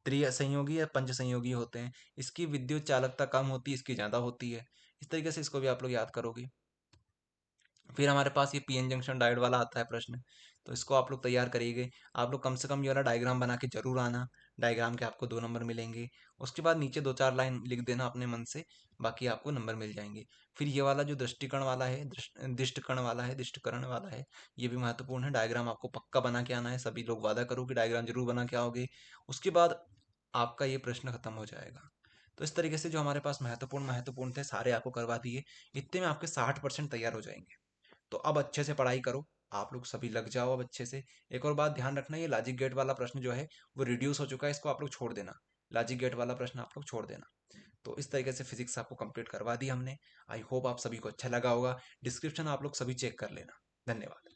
त्रिय संयोगी या पंच संयोगी होते हैं। इसकी विद्युत चालकता कम होती है, इसकी ज्यादा होती है। इस तरीके से इसको भी आप लोग याद करोगे। फिर हमारे पास ये पीएन जंक्शन डायोड वाला आता है प्रश्न, तो इसको आप लोग तैयार करिएगा। आप लोग कम से कम ये वाला डायग्राम बना के जरूर आना, डायग्राम के आपको 2 नंबर मिलेंगे। उसके बाद नीचे 2-4 लाइन लिख देना अपने मन से, बाकी आपको नंबर मिल जाएंगे। फिर ये वाला जो दृष्टिकरण वाला है, दिष्टकर्ण वाला है, दिष्टकरण वाला है, ये भी महत्वपूर्ण है। डायग्राम आपको पक्का बना के आना है, सभी लोग वादा करो कि डायग्राम जरूर बना के आओगे। उसके बाद आपका ये प्रश्न खत्म हो जाएगा। तो इस तरीके से जो हमारे पास महत्वपूर्ण महत्वपूर्ण थे सारे आपको करवा दिए। इतने में आपके 60% तैयार हो जाएंगे। तो अब अच्छे से पढ़ाई करो, आप लोग सभी लग जाओ अब अच्छे से। एक और बात ध्यान रखना, ये लॉजिक गेट वाला प्रश्न जो है वो रिड्यूस हो चुका है, इसको आप लोग छोड़ देना। लॉजिक गेट वाला प्रश्न आप लोग छोड़ देना। तो इस तरीके से फिजिक्स आपको कंप्लीट करवा दी हमने। आई होप आप सभी को अच्छा लगा होगा। डिस्क्रिप्शन आप लोग सभी चेक कर लेना। धन्यवाद।